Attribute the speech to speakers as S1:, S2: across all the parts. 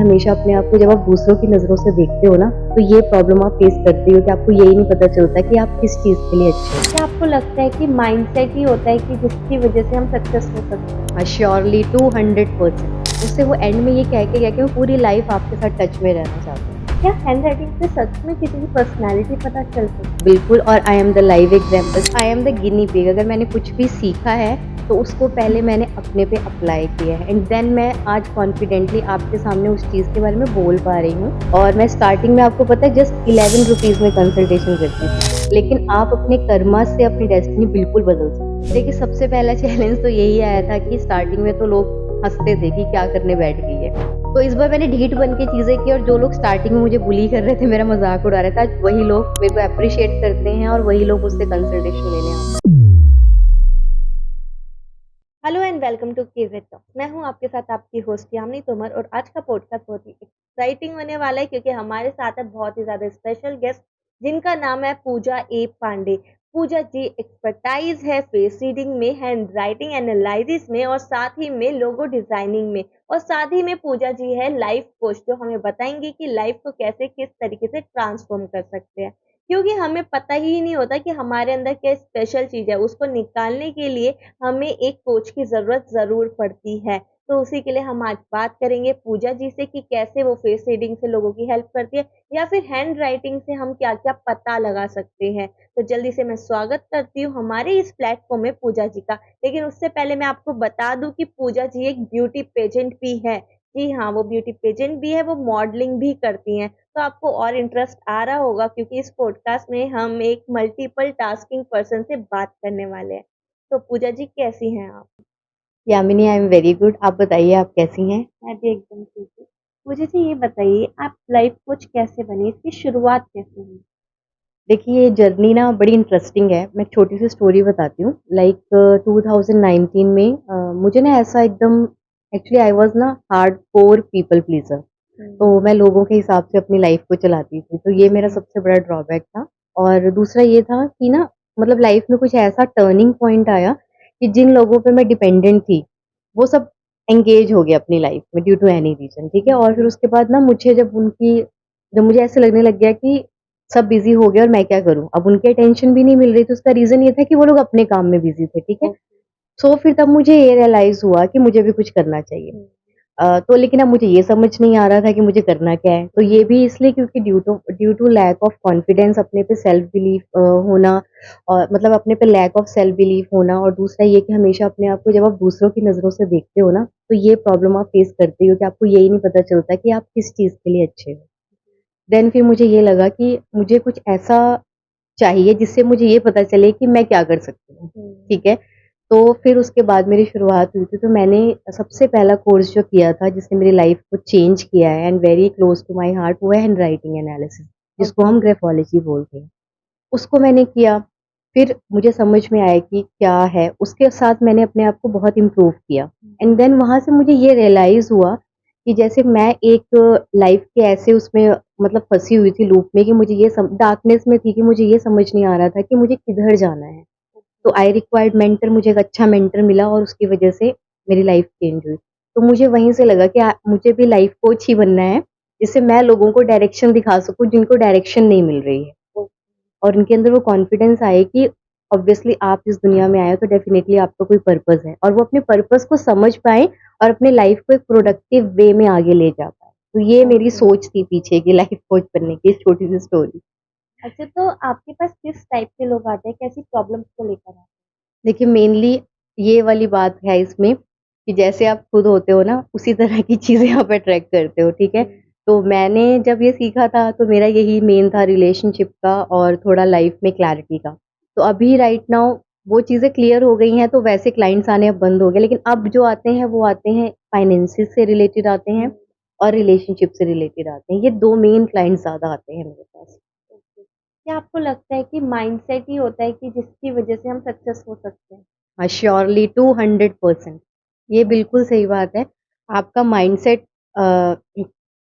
S1: हमेशा अपने आप को जब आप दूसरों की नज़रों से देखते हो ना, तो ये प्रॉब्लम आप फेस करते हो कि आपको यही नहीं पता चलता कि आप किस चीज़ के लिए अच्छे हो।
S2: क्या आपको लगता है कि माइंडसेट ही होता है कि जिसकी वजह से हम सक्सेस हो सकते हैं?
S1: हाँ, श्योरली 200%। उससे वो एंड में ये कह के गया कि वो पूरी लाइफ आपके साथ टच में रहना चाहता है।
S2: क्या हैंड राइटिंग से सच में किसी की पर्सनैलिटी पता चल सकती है?
S1: बिल्कुल, और I am the live example, I am the guinea pig. अगर मैंने कुछ भी सीखा है तो उसको पहले मैंने अपने पे अप्लाई किया है, एंड देन मैं आज कॉन्फिडेंटली आपके सामने उस चीज़ के बारे में बोल पा रही हूँ। और मैं स्टार्टिंग में, आपको पता है, जस्ट 11 रुपीज़ में कंसल्टेशन करती थी, लेकिन आप अपने कर्मा से अपनी डेस्टिनी बिल्कुल बदल सकते हो। देखिए, सबसे पहला चैलेंज तो यही आया था कि स्टार्टिंग में तो लोग हंसते थे कि क्या करने बैठ गई है। तो इस बार मैंने ढीठ बन के चीज़ें की, और जो लोग स्टार्टिंग में मुझे बुली कर रहे थे, मेरा मज़ाक उड़ा रहे थे, आज वही लोग मेरे को एप्रिशिएट करते हैं और वही लोग मुझसे कंसल्टेशन लेने आते हैं।
S2: Hello and welcome to KZ talk. मैं हूं आपके साथ आपकी होस्ट यामिनी तोमर और आज का पॉडकास्ट बहुत ही एक्साइटिंग होने वाला है क्योंकि हमारे साथ है बहुत ही ज़्यादा स्पेशल गेस्ट जिनका नाम है पूजा ए पांडे। पूजा जी एक्सपर्टाइज है फेस रीडिंग में, हैंड राइटिंग एनालिसिस में और साथ ही में लोगो डिजाइनिंग में, और साथ ही में पूजा जी है लाइफ कोच जो हमें बताएंगे कि लाइफ को कैसे किस तरीके से ट्रांसफॉर्म कर सकते हैं, क्योंकि हमें पता ही नहीं होता कि हमारे अंदर क्या स्पेशल चीज़ है। उसको निकालने के लिए हमें एक कोच की ज़रूरत ज़रूर पड़ती है। तो उसी के लिए हम आज बात करेंगे पूजा जी से कि कैसे वो फेस रीडिंग से लोगों की हेल्प करती है या फिर हैंड राइटिंग से हम क्या-क्या पता लगा सकते हैं। तो जल्दी से मैं स्वागत करती हूँ हमारे इस प्लेटफ़ॉर्म में पूजा जी का। लेकिन उससे पहले मैं आपको बता दूँ कि पूजा जी एक ब्यूटी पेजेंट भी है। जी हाँ, वो ब्यूटी पेजेंट भी है, वो मॉडलिंग भी करती हैं। तो आपको और इंटरेस्ट आ रहा होगा क्योंकि इस पॉडकास्ट में हम एक मल्टीपल टास्किंग पर्सन से बात करने वाले हैं। तो पूजा जी कैसी हैं आप?
S1: Yamini, I am very good. आप बताइए, आप कैसी हैं?
S2: मैं भी एकदम ठीक हूँ। मुझे जी ये बताइए आप लाइफ कोच कैसे बनी? इसकी शुरुआत कैसे हुई?
S1: देखिए, ये जर्नी ना बड़ी इंटरेस्टिंग है। मैं एक छोटी सी स्टोरी बताती हूँ। लाइक 2019 में मुझे ना ऐसा एकदम, एक्चुअली आई वाज ना हार्डकोर पीपल प्लीजर। तो
S2: हुँ,
S1: मैं लोगों के हिसाब से अपनी लाइफ को चलाती थी, तो ये मेरा
S2: हुँ,
S1: सबसे बड़ा ड्रॉबैक था। और दूसरा ये था कि ना, मतलब लाइफ में कुछ ऐसा टर्निंग पॉइंट आया कि जिन लोगों पे मैं डिपेंडेंट थी, वो सब एंगेज हो गए अपनी लाइफ में ड्यू टू एनी रीज़न, ठीक है? और फिर उसके बाद ना मुझे जब मुझे ऐसे लगने लग गया कि सब बिज़ी हो गए और मैं क्या करूँ? अब उनकी अटेंशन भी नहीं मिल रही थी, उसका रीज़न ये था कि वो लोग अपने काम में बिज़ी थे, ठीक है?
S2: ओके,
S1: सो फिर तब मुझे ये रियलाइज़ हुआ कि मुझे भी कुछ करना चाहिए।
S2: हुँ,
S1: तो लेकिन अब मुझे ये समझ नहीं आ रहा था कि मुझे करना क्या है। तो ये भी इसलिए क्योंकि due to lack of confidence, अपने पे सेल्फ बिलीफ होना, और मतलब अपने पे लैक ऑफ सेल्फ बिलीफ होना, और दूसरा ये कि हमेशा अपने आप को जब आप दूसरों की नज़रों से देखते हो ना, तो ये प्रॉब्लम आप फेस करते हो कि आपको यही नहीं पता चलता कि आप किस चीज़ के लिए अच्छे हो। देन फिर मुझे ये लगा कि मुझे कुछ ऐसा चाहिए जिससे मुझे ये पता चले कि मैं क्या कर सकती हूँ,
S2: हुँ,
S1: ठीक है? तो फिर उसके बाद मेरी शुरुआत हुई थी, तो मैंने सबसे पहला कोर्स जो किया था जिसने मेरी लाइफ को चेंज किया है and very close to my heart, वो है हैंडराइटिंग एनालिसिस, जिसको
S2: ओके,
S1: हम ग्राफोलॉजी बोलते हैं। उसको मैंने किया, फिर मुझे समझ में आया कि क्या है, उसके साथ मैंने अपने आप को बहुत इम्प्रूव किया, एंड देन वहाँ से मुझे ये रियलाइज़ हुआ कि जैसे मैं एक लाइफ़ के ऐसे उसमें, मतलब फँसी हुई थी लूप में, कि मुझे ये सम डार्कनेस में थी कि मुझे ये समझ नहीं आ रहा था कि मुझे किधर जाना है। तो आई रिक्वायर्ड मेंटर, मुझे एक अच्छा मेंटर मिला और उसकी वजह से मेरी लाइफ़ चेंज हुई। तो मुझे वहीं से लगा कि मुझे भी लाइफ़ कोच ही बनना है, जिससे मैं लोगों को डायरेक्शन दिखा सकूँ जिनको डायरेक्शन नहीं मिल रही है।
S2: ओके।
S1: और उनके अंदर वो कॉन्फिडेंस आए कि ऑब्वियसली आप इस दुनिया में आए हो तो डेफिनिटली आपका कोई पर्पस है, और वो अपने पर्पस को समझ पाएँ और अपने लाइफ को एक प्रोडक्टिव वे में आगे ले जा पाएँ। तो ये मेरी
S2: ओके।
S1: सोच थी पीछे की लाइफ कोच बनने की, इस छोटी-सी स्टोरी।
S2: अच्छा, तो आपके पास किस टाइप के लोग आते हैं? कैसी प्रॉब्लम्स को लेकर आते हैं?
S1: देखिए, मेनली ये वाली बात है इसमें कि जैसे आप खुद होते हो ना, उसी तरह की चीज़ें आप अट्रैक्ट करते हो, ठीक है?
S2: हुँ,
S1: तो मैंने जब ये सीखा था तो मेरा यही मेन था, रिलेशनशिप का और थोड़ा लाइफ में क्लैरिटी का। तो अभी राइट नाउ वो चीज़ें क्लियर हो गई हैं, तो वैसे क्लाइंट्स आने अब बंद हो गए। लेकिन अब जो आते हैं वो आते हैं फाइनेंसेस से रिलेटेड आते
S2: हुँ,
S1: हैं और रिलेशनशिप से रिलेटेड आते हैं। ये 2 मेन क्लाइंट्स ज़्यादा आते हैं मेरे पास।
S2: ओके। क्या आपको लगता है कि माइंडसेट ही होता है कि जिसकी वज़ह से हम सक्सेस हो सकते हैं?
S1: हाँ, श्योरली 200%। ये बिल्कुल सही बात है। आपका माइंडसेट अ,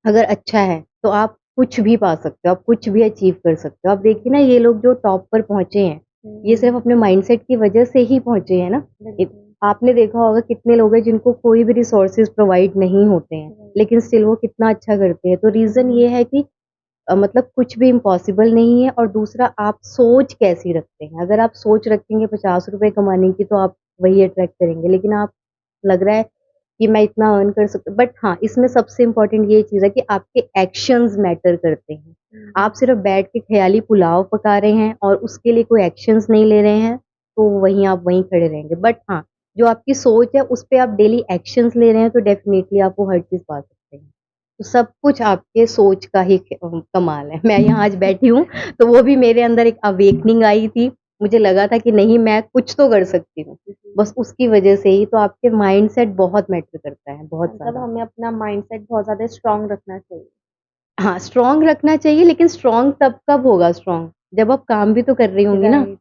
S1: अगर अच्छा है, तो आप कुछ भी पा सकते हो, आप कुछ भी अचीव कर सकते हो। आप देखिए ना, ये लोग जो टॉप पर पहुँचे हैं, ये
S2: हुँ,
S1: सिर्फ़ अपने माइंडसेट की वजह से ही पहुँचे हैं ना। इत
S2: बिल्कुल।
S1: आपने देखा होगा कितने लोग हैं जिनको कोई भी रिसोर्सेज प्रोवाइड नहीं होते हैं, लेकिन स्टिल वो कितना अच्छा करते हैं। तो रीज़न ये है कि मतलब कुछ भी इम्पॉसिबल नहीं है, और दूसरा आप सोच कैसी रखते हैं। अगर आप सोच रखेंगे ₹50 कमाने की तो आप वही अट्रैक्ट करेंगे, लेकिन आप लग रहा है कि मैं इतना अर्न कर सकती, बट हाँ, इसमें सबसे इम्पोर्टेंट ये चीज़ है कि आपके एक्शंस मैटर करते हैं। आप सिर्फ बैठ के ख़याली पुलाव पका रहे हैं और उसके लिए कोई एक्शंस नहीं ले रहे हैं, तो वहीं आप वहीं खड़े रहेंगे। बट हाँ, जो आपकी सोच है उस पे आप डेली एक्शंस ले रहे हैं, तो डेफ़िनेटली आप वो हर चीज़ पा सकते हैं। तो सब कुछ आपके सोच का ही कमाल है। मैं यहाँ आज बैठी हूँ, तो वो भी मेरे अंदर एक अवेकनिंग आई थी। मुझे लगा था कि नहीं, मैं कुछ तो कर सकती हूँ। बस उसकी वजह से ही। तो आपके माइंडसेट बहुत मैटर करता है, बहुत
S2: मतलब
S1: ज़्यादा।
S2: हमें अपना माइंडसेट बहुत ज़्यादा स्ट्रॉन्ग रखना चाहिए।
S1: हाँ, स्ट्रॉन्ग रखना चाहिए, लेकिन स्ट्रॉन्ग तब कब होगा स्ट्रॉन्ग? जब आप काम भी तो कर रही होंगी ना।
S2: राइट,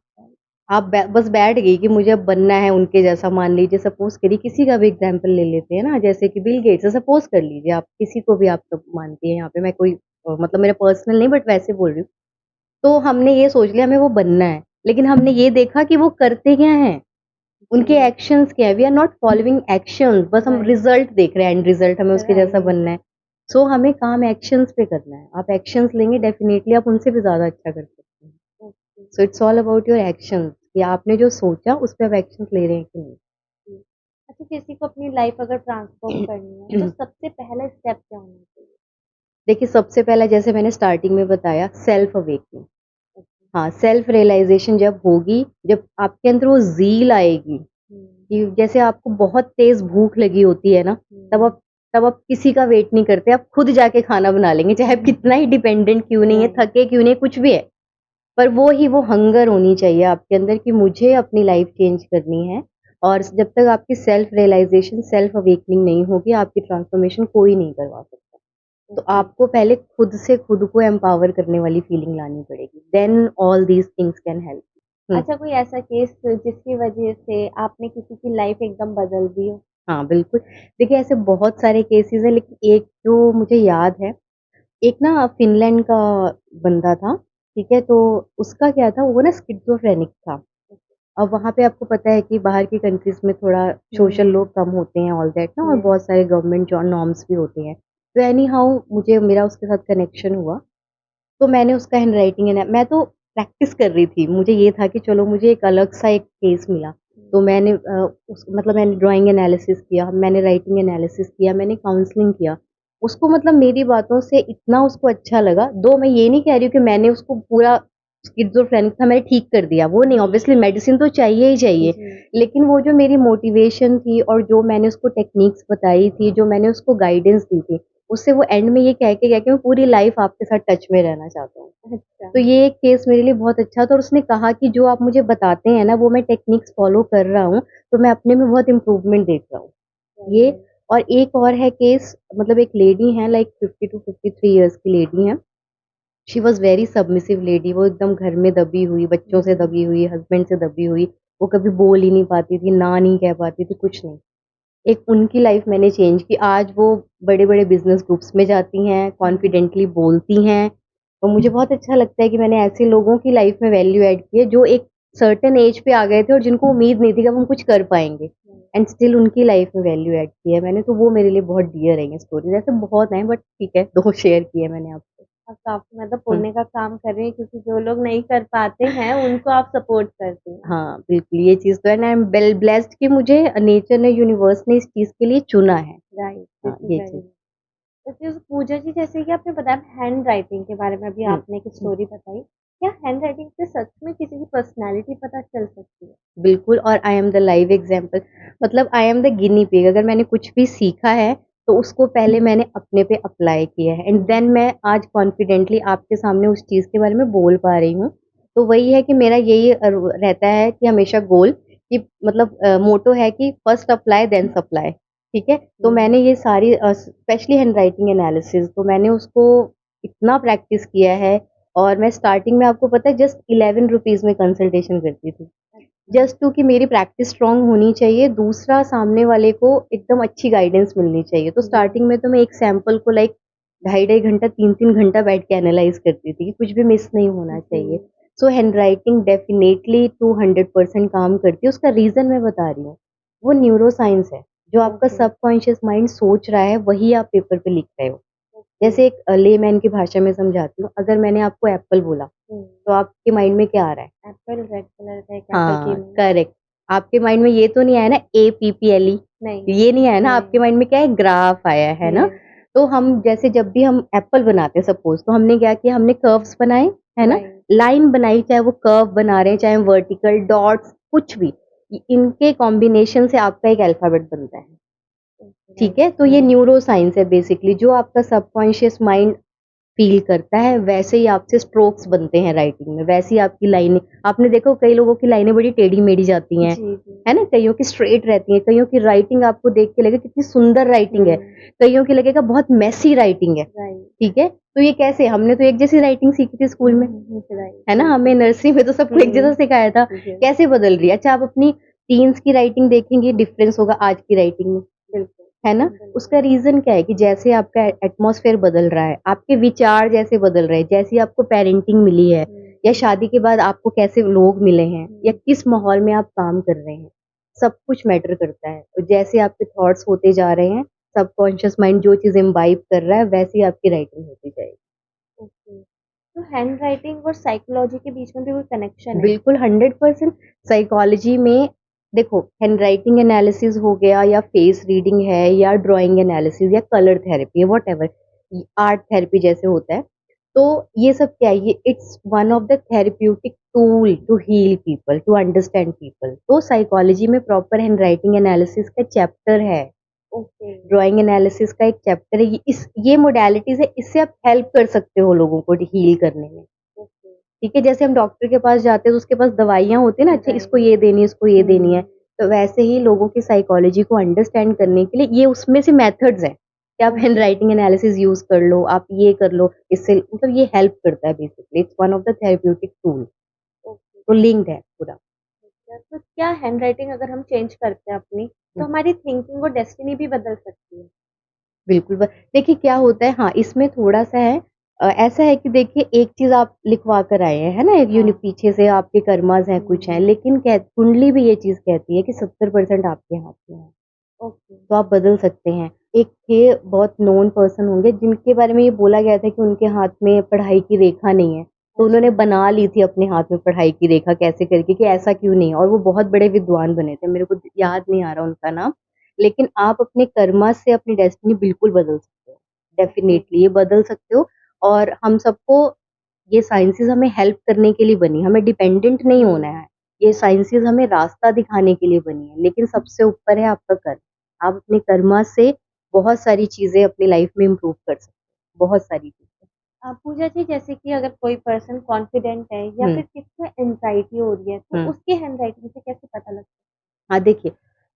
S1: आप बस बैठ गई कि मुझे अब बनना है उनके जैसा। मान लीजिए, सपोज़ करिए, किसी का भी एग्ज़ाम्पल ले लेते हैं ना, जैसे कि बिल गेट्स है, सपोज़ कर लीजिए आप, किसी को भी आप सब मानती हैं यहाँ पे। मैं कोई मतलब मेरा पर्सनल नहीं, बट वैसे बोल रही हूँ। तो हमने ये सोच लिया हमें वो बनना है, लेकिन हमने ये देखा कि वो करते क्या हैं? उनके
S2: जी,
S1: एक्शंस क्या है? We are not following actions, बस हम
S2: राइट,
S1: रिजल्ट देख रहे हैं, एंड रिजल्ट हमें उसके जैसा
S2: राइट,
S1: बनना है। सो हमें काम एक्शंस पे करना है। आप एक्शंस लेंगे, डेफिनिटली आप उनसे भी ज़्यादा अच्छा कर सकते हैं।
S2: Okay,
S1: so it's all about your actions, कि आपने जो सोचा उस पे आप एक्शंस ले रहे हैं कि
S2: जी। अच्छा, किसी को अपनी लाइफ अगर ट्रांसफ़ॉर्म करनी है, तो
S1: नहीं।
S2: सबसे पहला स्टेप क्या होना चाहिए?
S1: देखिए, सबसे पहला जैसे मैंने स्टार्टिंग में बताया, सेल्फ अवेकनिंग।
S2: ओके,
S1: हाँ, सेल्फ रियलाइज़ेशन जब होगी, जब आपके अंदर वो ज़ील आएगी,
S2: हुँ,
S1: कि जैसे आपको बहुत तेज़ भूख लगी होती है ना, तब
S2: हुँ,
S1: आप तब आप किसी का वेट नहीं करते, आप खुद जाके खाना बना लेंगे, चाहे आप कितना ही डिपेंडेंट क्यों नहीं है,
S2: राइट,
S1: थके क्यों नहीं, कुछ भी है। पर वो हंगर होनी चाहिए आपके अंदर कि मुझे अपनी लाइफ़ चेंज करनी है। और जब तक आपकी सेल्फ रियलाइज़ेशन, सेल्फ अवेकनिंग नहीं होगी, आपकी ट्रांसफॉर्मेशन कोई नहीं करवा सकता। तो
S2: ओके।
S1: आपको पहले खुद से खुद को एम्पावर करने वाली फीलिंग लानी पड़ेगी, then all these things can help. हुँ।
S2: अच्छा, कोई ऐसा केस जिसकी वजह से आपने किसी की लाइफ़ एकदम बदल दी हो?
S1: हाँ, बिल्कुल। देखिए, ऐसे बहुत सारे केसेज़ हैं, लेकिन एक जो मुझे याद है, एक ना फ़िनलैंड का बंदा था, ठीक है? तो उसका क्या था, वो ना स्किज़ोफ्रेनिक था। अब वहाँ पे आपको पता है कि बाहर की कंट्रीज़ में थोड़ा सोशल
S2: हुँ,
S1: लोग कम होते हैं, ऑल दैट ना, और
S2: येस,
S1: बहुत सारे गवर्नमेंट जो नॉर्म्स भी होते हैं। तो एनी हाउ मुझे मेरा उसके साथ कनेक्शन हुआ। तो मैंने उसका हैंडराइटिंग है ना, मैं तो प्रैक्टिस कर रही थी। मुझे ये था कि चलो, मुझे एक अलग-सा एक केस मिला। तो
S2: हुँ,
S1: मैंने उस मतलब मैंने ड्राइंग एनालिसिस किया, मैंने राइटिंग एनालिसिस किया, मैंने काउंसलिंग किया। उसको मतलब मेरी बातों से इतना उसको अच्छा लगा, दो मैं ये नहीं कह रही हूँ कि मैंने उसको पूरा स्किज़ोफ्रेनिक था मैंने ठीक कर दिया, वो नहीं, ऑब्वियसली मेडिसिन तो चाहिए ही चाहिए।
S2: जी,
S1: लेकिन वो जो मेरी मोटिवेशन थी और जो मैंने उसको टेक्निक्स बताई थी, जो मैंने उसको गाइडेंस दी थी, उससे वो एंड में ये कह के गया कि मैं पूरी लाइफ़ आपके साथ टच में रहना चाहता हूँ।
S2: अच्छा,
S1: तो ये एक केस मेरे लिए बहुत अच्छा था, और उसने कहा कि जो आप मुझे बताते हैं ना, वो मैं टेक्निक्स फ़ॉलो कर रहा हूँ, तो मैं अपने में बहुत इम्प्रूवमेंट देख रहा हूँ। ये,
S2: राइट,
S1: और एक और है केस, मतलब एक लेडी हैं, लाइक 50 टू 53 इयर्स की लेडी हैं। She was very submissive lady, वो एकदम घर में दबी हुई, बच्चों से
S2: हुँ,
S1: दबी हुई, हस्बैंड से दबी हुई। वो कभी बोल ही नहीं पाती थी, ना नहीं कह पाती थी, कुछ नहीं। एक उनकी लाइफ़ मैंने चेंज की। आज वो बड़े-बड़े बिज़नेस ग्रुप्स में जाती हैं,
S2: हुँ,
S1: कॉन्फिडेंटली बोलती हैं। और मुझे बहुत अच्छा लगता है कि मैंने ऐसे लोगों की लाइफ़ में वैल्यू ऐड की है, जो एक सर्टेन एज पे आ गए थे और जिनको उम्मीद नहीं थी कि अब हम कुछ कर पाएँगे,
S2: हुँ,
S1: एंड स्टिल उनकी लाइफ़ में वैल्यू ऐड की है मैंने। तो वो मेरे लिए बहुत डियर है ये स्टोरीज़। ऐसे बहुत हैं, बट ठीक है, 2 शेयर की है मैंने आपसे।
S2: आप काफ़ी मतलब
S1: हुँ।
S2: पुण्य का काम कर रही हैं, क्योंकि जो लोग नहीं कर पाते हैं, उनको आप सपोर्ट करती हैं।
S1: हाँ, बिल्कुल, ये चीज़ तो है, एंड आई एम ब्लेस्ड कि मुझे नेचर ने, यूनिवर्स ने इस चीज़ के लिए चुना है।
S2: राइट, दिस
S1: हाँ,
S2: इज़
S1: ये
S2: वेरी
S1: चीज़।
S2: नाइस। ओके, तो पूजा जी, जैसे कि आपने बताया हैंड राइटिंग के बारे में, अभी
S1: हुँ,
S2: आपने एक
S1: हुँ।
S2: स्टोरी बताई। क्या हैंड राइटिंग से सच में किसी की पर्सनैलिटी पता चल सकती है?
S1: बिल्कुल, और I am the live example. मतलब I am the guinea pig. अगर मैंने कुछ भी सीखा है, तो उसको पहले मैंने अपने पे अप्लाई किया है, एंड देन मैं आज कॉन्फिडेंटली आपके सामने उस चीज़ के बारे में बोल पा रही हूँ। तो वही है कि मेरा यही रहता है कि हमेशा गोल, कि मतलब मोटो है कि फर्स्ट अप्लाई देन सप्लाई, ठीक है? तो
S2: हुँ,
S1: मैंने ये सारी स्पेशली हैंडराइटिंग एनालिसिस, तो मैंने उसको इतना प्रैक्टिस किया है। और मैं स्टार्टिंग में, आपको पता है, जस्ट ₹11 में कंसल्टेशन करती थी।
S2: अच्छा,
S1: जस्ट टू कि मेरी प्रैक्टिस स्ट्रॉन्ग होनी चाहिए, दूसरा सामने वाले को एकदम अच्छी गाइडेंस मिलनी चाहिए। तो
S2: जी,
S1: स्टार्टिंग में तो मैं एक सैंपल को लाइक ढाई ढाई घंटा, 3-3 घंटा बैठ के एनालाइज़ करती थी कि कुछ भी मिस नहीं होना चाहिए।
S2: जी,
S1: सो हैंडराइटिंग डेफिनिटली 200% काम करती है, उसका रीज़न मैं बता रही हूँ। वो न्यूरोसाइंस है। जो आपका
S2: ओके,
S1: सबकॉन्शियस माइंड सोच रहा है वही आप पेपर पे लिख रहे हो।
S2: ओके।
S1: जैसे एक लेमैन की भाषा में समझाती हूँ, अगर मैंने आपको एप्पल बोला,
S2: हुँ,
S1: तो आपके माइंड में क्या आ रहा है?
S2: एप्पल रेड कलर का एक एप्पल की
S1: हाँ,
S2: इमेज।
S1: करेक्ट। आपके माइंड में ये तो नहीं आया ना एपीपीएलई,
S2: नहीं,
S1: ये नहीं आया ना, आपके
S2: नहीं।
S1: माइंड में क्या है ग्राफ आया है ना?
S2: यस,
S1: तो हम जैसे जब भी हम एप्पल बनाते हैं सपोज़, तो हमने क्या किया, हमने कर्व्स बनाए, है ना?
S2: राइट।
S1: लाइन बनाई, चाहे वो कर्व बना रहे हैं, चाहे वर्टिकल डॉट्स कुछ भी, इनके कॉम्बिनेशन से आपका एक अल्फ़ाबेट बनता है।
S2: ओके,
S1: ठीक
S2: राइट।
S1: है? तो ये
S2: हाँ।
S1: न्यूरो साइंस है बेसिकली, जो आपका सबकॉन्शियस माइंड फ़ील करता है, वैसे ही आपसे स्ट्रोक्स बनते हैं राइटिंग में, वैसे ही आपकी लाइनें, आपने देखो कई लोगों की लाइनें बड़ी टेढ़ी-मेढ़ी जाती हैं,
S2: जी, जी।
S1: है ना? कइयों की स्ट्रेट रहती हैं, कइयों की राइटिंग आपको देख के लगेगा कितनी सुंदर राइटिंग है,
S2: हुँ,
S1: कइयों की लगेगा बहुत मेसी राइटिंग
S2: राइट।
S1: ठीक है? तो ये कैसे? हमने तो एक जैसी राइटिंग सीखी थी स्कूल में,
S2: राइट,
S1: है ना? हमें
S2: बिल्कुल।
S1: नर्सरी में तो सबको एक जैसा
S2: हुँ,
S1: सिखाया था,
S2: यस,
S1: कैसे बदल रही है? अच्छा, आप अपनी टीन्स की राइटिंग देखेंगे, डिफरेंस होगा आज की राइटिंग में।
S2: बिल्कुल,
S1: है ना? उसका
S2: बिल्कुल।
S1: रीज़न क्या है कि जैसे आपका एटमॉस्फेयर बदल रहा है, आपके विचार जैसे बदल रहे हैं, जैसी आपको पेरेंटिंग मिली है
S2: हुँ,
S1: या शादी के बाद आपको कैसे लोग मिले हैं या
S2: हुँ,
S1: किस माहौल में आप काम कर रहे हैं, सब कुछ मैटर करता है। और जैसे आपके थॉट्स होते जा रहे हैं, सबकॉन्शियस माइंड जो चीज़ इम्बाइब कर रहा है, वैसे ही आपकी राइटिंग होती जाएगी।
S2: ओके। तो हैंडराइटिंग और साइकोलॉजी के बीच में भी कोई कनेक्शन है?
S1: बिल्कुल 100% साइकोलॉजी में देखो, हैंडराइटिंग एनालिसिस हो गया या फेस रीडिंग है या ड्राइंग एनालिसिस या कलर थेरेपी है, व्हाटएवर, आर्ट थेरेपी जैसे होता है, तो ये सब क्या है, ये it's one of the therapeutic tool to heal people, to understand people. तो साइकोलॉजी में प्रॉपर हैंडराइटिंग एनालिसिस का चैप्टर है,
S2: ओके,
S1: ड्राइंग एनालिसिस का एक चैप्टर है, ये मोडालिटीज है, इससे आप हेल्प कर सकते हो लोगों को हील करने में।
S2: ओके,
S1: ठीक है, जैसे हम डॉक्टर के पास जाते हैं तो उसके पास दवाइयाँ होती हैं ना, अच्छा इसको
S2: राइट।
S1: ये देनी है, इसको ये देनी है।
S2: हुँ,
S1: तो वैसे ही लोगों की साइकोलॉजी को अंडरस्टैंड करने के लिए ये उसमें से मेथड्स हैं, कि आप
S2: ओके,
S1: हैंडराइटिंग एनालिसिस यूज़ कर लो, आप ये कर लो, इससे मतलब ये हेल्प करता है basically, it's one of the therapeutic tool,
S2: okay.
S1: तो लिंक्ड है पूरा।
S2: अच्छा, तो क्या हैंडराइटिंग अगर हम चेंज करते हैं अपनी, तो
S1: हुँ,
S2: हमारी थिंकिंग और डेस्टिनी भी बदल सकती है?
S1: बिल्कुल देखिए क्या होता है, हाँ, इसमें थोड़ा-सा है, ऐसा है कि देखिए एक चीज़ आप लिखवा कर आए हैं, है ना? एक
S2: हाँ।
S1: पीछे से आपके कर्माज़ हैं, कुछ हैं,
S2: हुँ,
S1: लेकिन कुंडली भी ये चीज़ कहती है कि 70% आपके हाथ में है।
S2: ओके,
S1: तो आप बदल सकते हैं। एक थे बहुत नोन पर्सन होंगे जिनके बारे में ये बोला गया था कि उनके हाथ में पढ़ाई की रेखा नहीं है। तो उन्होंने
S2: अच्छा,
S1: बना ली थी अपने हाथ में पढ़ाई की रेखा कैसे करके कि ऐसा क्यों नहीं है, और वो बहुत बड़े विद्वान बने थे। मेरे को याद नहीं आ रहा उनका नाम। लेकिन आप अपने कर्मा से अपनी डेस्टिनी बिल्कुल बदल सकते हो।
S2: ओके,
S1: डेफ़िनेटली ये बदल सकते हो, और हम सबको ये साइंसेज़ हमें हेल्प करने के लिए बनी, हमें डिपेंडेंट नहीं होना
S2: हुँ,
S1: है। ये साइंसेज़ हमें रास्ता दिखाने के लिए बनी है, लेकिन सबसे ऊपर है आपका कर्म। आप अपने कर्मा से बहुत सारी चीज़ें अपनी लाइफ में इम्प्रूव कर सकते हो, बहुत सारी चीज़ें।
S2: पूजा जी जैसे कि अगर कोई पर्सन कॉन्फिडेंट है या
S1: हुँ,
S2: फिर किसी को एंग्ज़ायटी हो रही है, तो
S1: हुँ।
S2: उसकी हैंडराइटिंग से कैसे पता लगता
S1: हाँ, देखिए,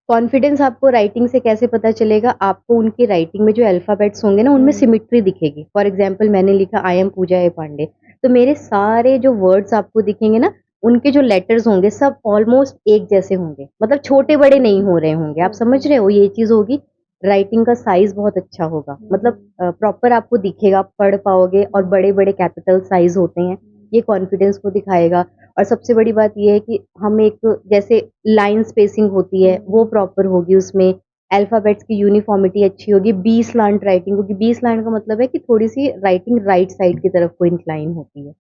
S1: कॉन्फिडेंस आपको राइटिंग से कैसे पता चलेगा? आपको उनकी राइटिंग में जो अल्फ़ाबेट्स होंगे ना,
S2: है?
S1: उनमें
S2: हुँ,
S1: सिमेट्री दिखेगी। फॉर एग्ज़ाम्पल मैंने लिखा आई एम पूजा ए पांडे, तो मेरे सारे जो वर्ड्स आपको दिखेंगे ना, उनके जो लेटर्स होंगे सब ऑलमोस्ट एक जैसे होंगे। मतलब छोटे-बड़े
S2: ओके,
S1: नहीं हो रहे होंगे, आप
S2: ओके,
S1: समझ रहे हो? ये चीज़ होगी। राइटिंग का साइज़ बहुत अच्छा होगा। मतलब
S2: हुँ,
S1: प्रॉपर आपको दिखेगा, आप पढ़ पाओगे, और
S2: हुँ,
S1: बड़े-बड़े कैपिटल साइज़ होते हैं।
S2: हुँ,
S1: ये कॉन्फिडेंस को दिखाएगा। और सबसे बड़ी बात ये है कि हम एक, जैसे लाइन स्पेसिंग होती है, वो
S2: हुँ,
S1: प्रॉपर होगी उसमें, अल्फ़ाबेट्स की यूनिफ़ॉर्मिटी अच्छी होगी, बी स्लैंट राइटिंग होगी। बी स्लैंट का मतलब है कि थोड़ी-सी राइटिंग राइट साइड की तरफ को इंक्लाइन होती है।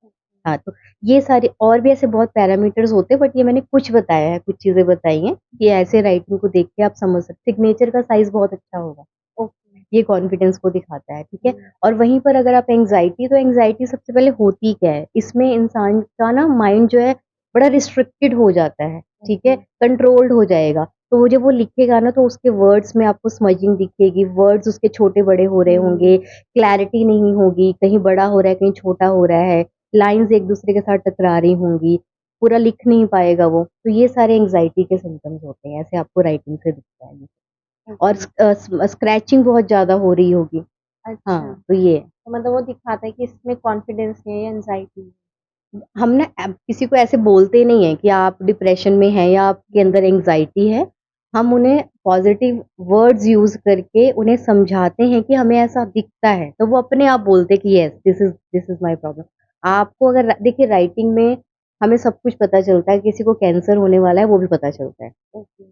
S1: हाँ, तो ये सारे और भी ऐसे बहुत पैरामीटर्स होते हैं, बट ये मैंने कुछ बताया है, कुछ चीज़ें बताई हैं, कि ऐसे राइटिंग को देख के आप समझ सकते, सिग्नेचर का साइज़ बहुत अच्छा होगा।
S2: ओके,
S1: ये कॉन्फिडेंस को दिखाता है, ठीक है?
S2: हुँ,
S1: और वहीं पर अगर आप एंग्ज़ायटी, तो एंग्ज़ायटी सबसे पहले होती क्या है? इसमें इंसान का ना माइंड जो है बड़ा रिस्ट्रिक्टेड हो जाता है, ठीक
S2: ओके,
S1: है? कंट्रोल्ड हो जाएगा। तो वो जब वो लिखेगा ना, तो उसके वर्ड्स में आपको स्मजिंग दिखेगी, वर्ड्स उसके छोटे-बड़े हो रहे होंगे,
S2: हुँ,
S1: क्लैरिटी नहीं होगी, कहीं बड़ा हो रहा है, कहीं छोटा हो रहा है, लाइन्स एक-दूसरे के साथ टकरा रही होंगी, पूरा लिख नहीं पाएगा वो। तो ये सारे एंग्ज़ायटी के सिम्पटम्स होते हैं, ऐसे आपको राइटिंग से दिखता है। और
S2: ओके,
S1: स्क्रैचिंग बहुत ज़्यादा हो रही होगी।
S2: अच्छा।
S1: हाँ, तो ये है।
S2: तो मतलब वो दिखाता है कि इसमें कॉन्फिडेंस नहीं है या एंग्ज़ायटी है।
S1: हम ना किसी को ऐसे बोलते नहीं हैं कि आप डिप्रेशन में हैं या आपके अंदर
S2: हुँ,
S1: एंग्ज़ायटी है। हम उन्हें पॉज़िटिव वर्ड्स यूज़ करके उन्हें समझाते हैं कि हमें ऐसा दिखता है, तो वो अपने आप बोलते हैं कि yes this is my problem. आपको अगर देखिए राइटिंग में हमें सब कुछ पता चलता है, किसी को कैंसर होने वाला है वो भी पता चलता है।
S2: ओके,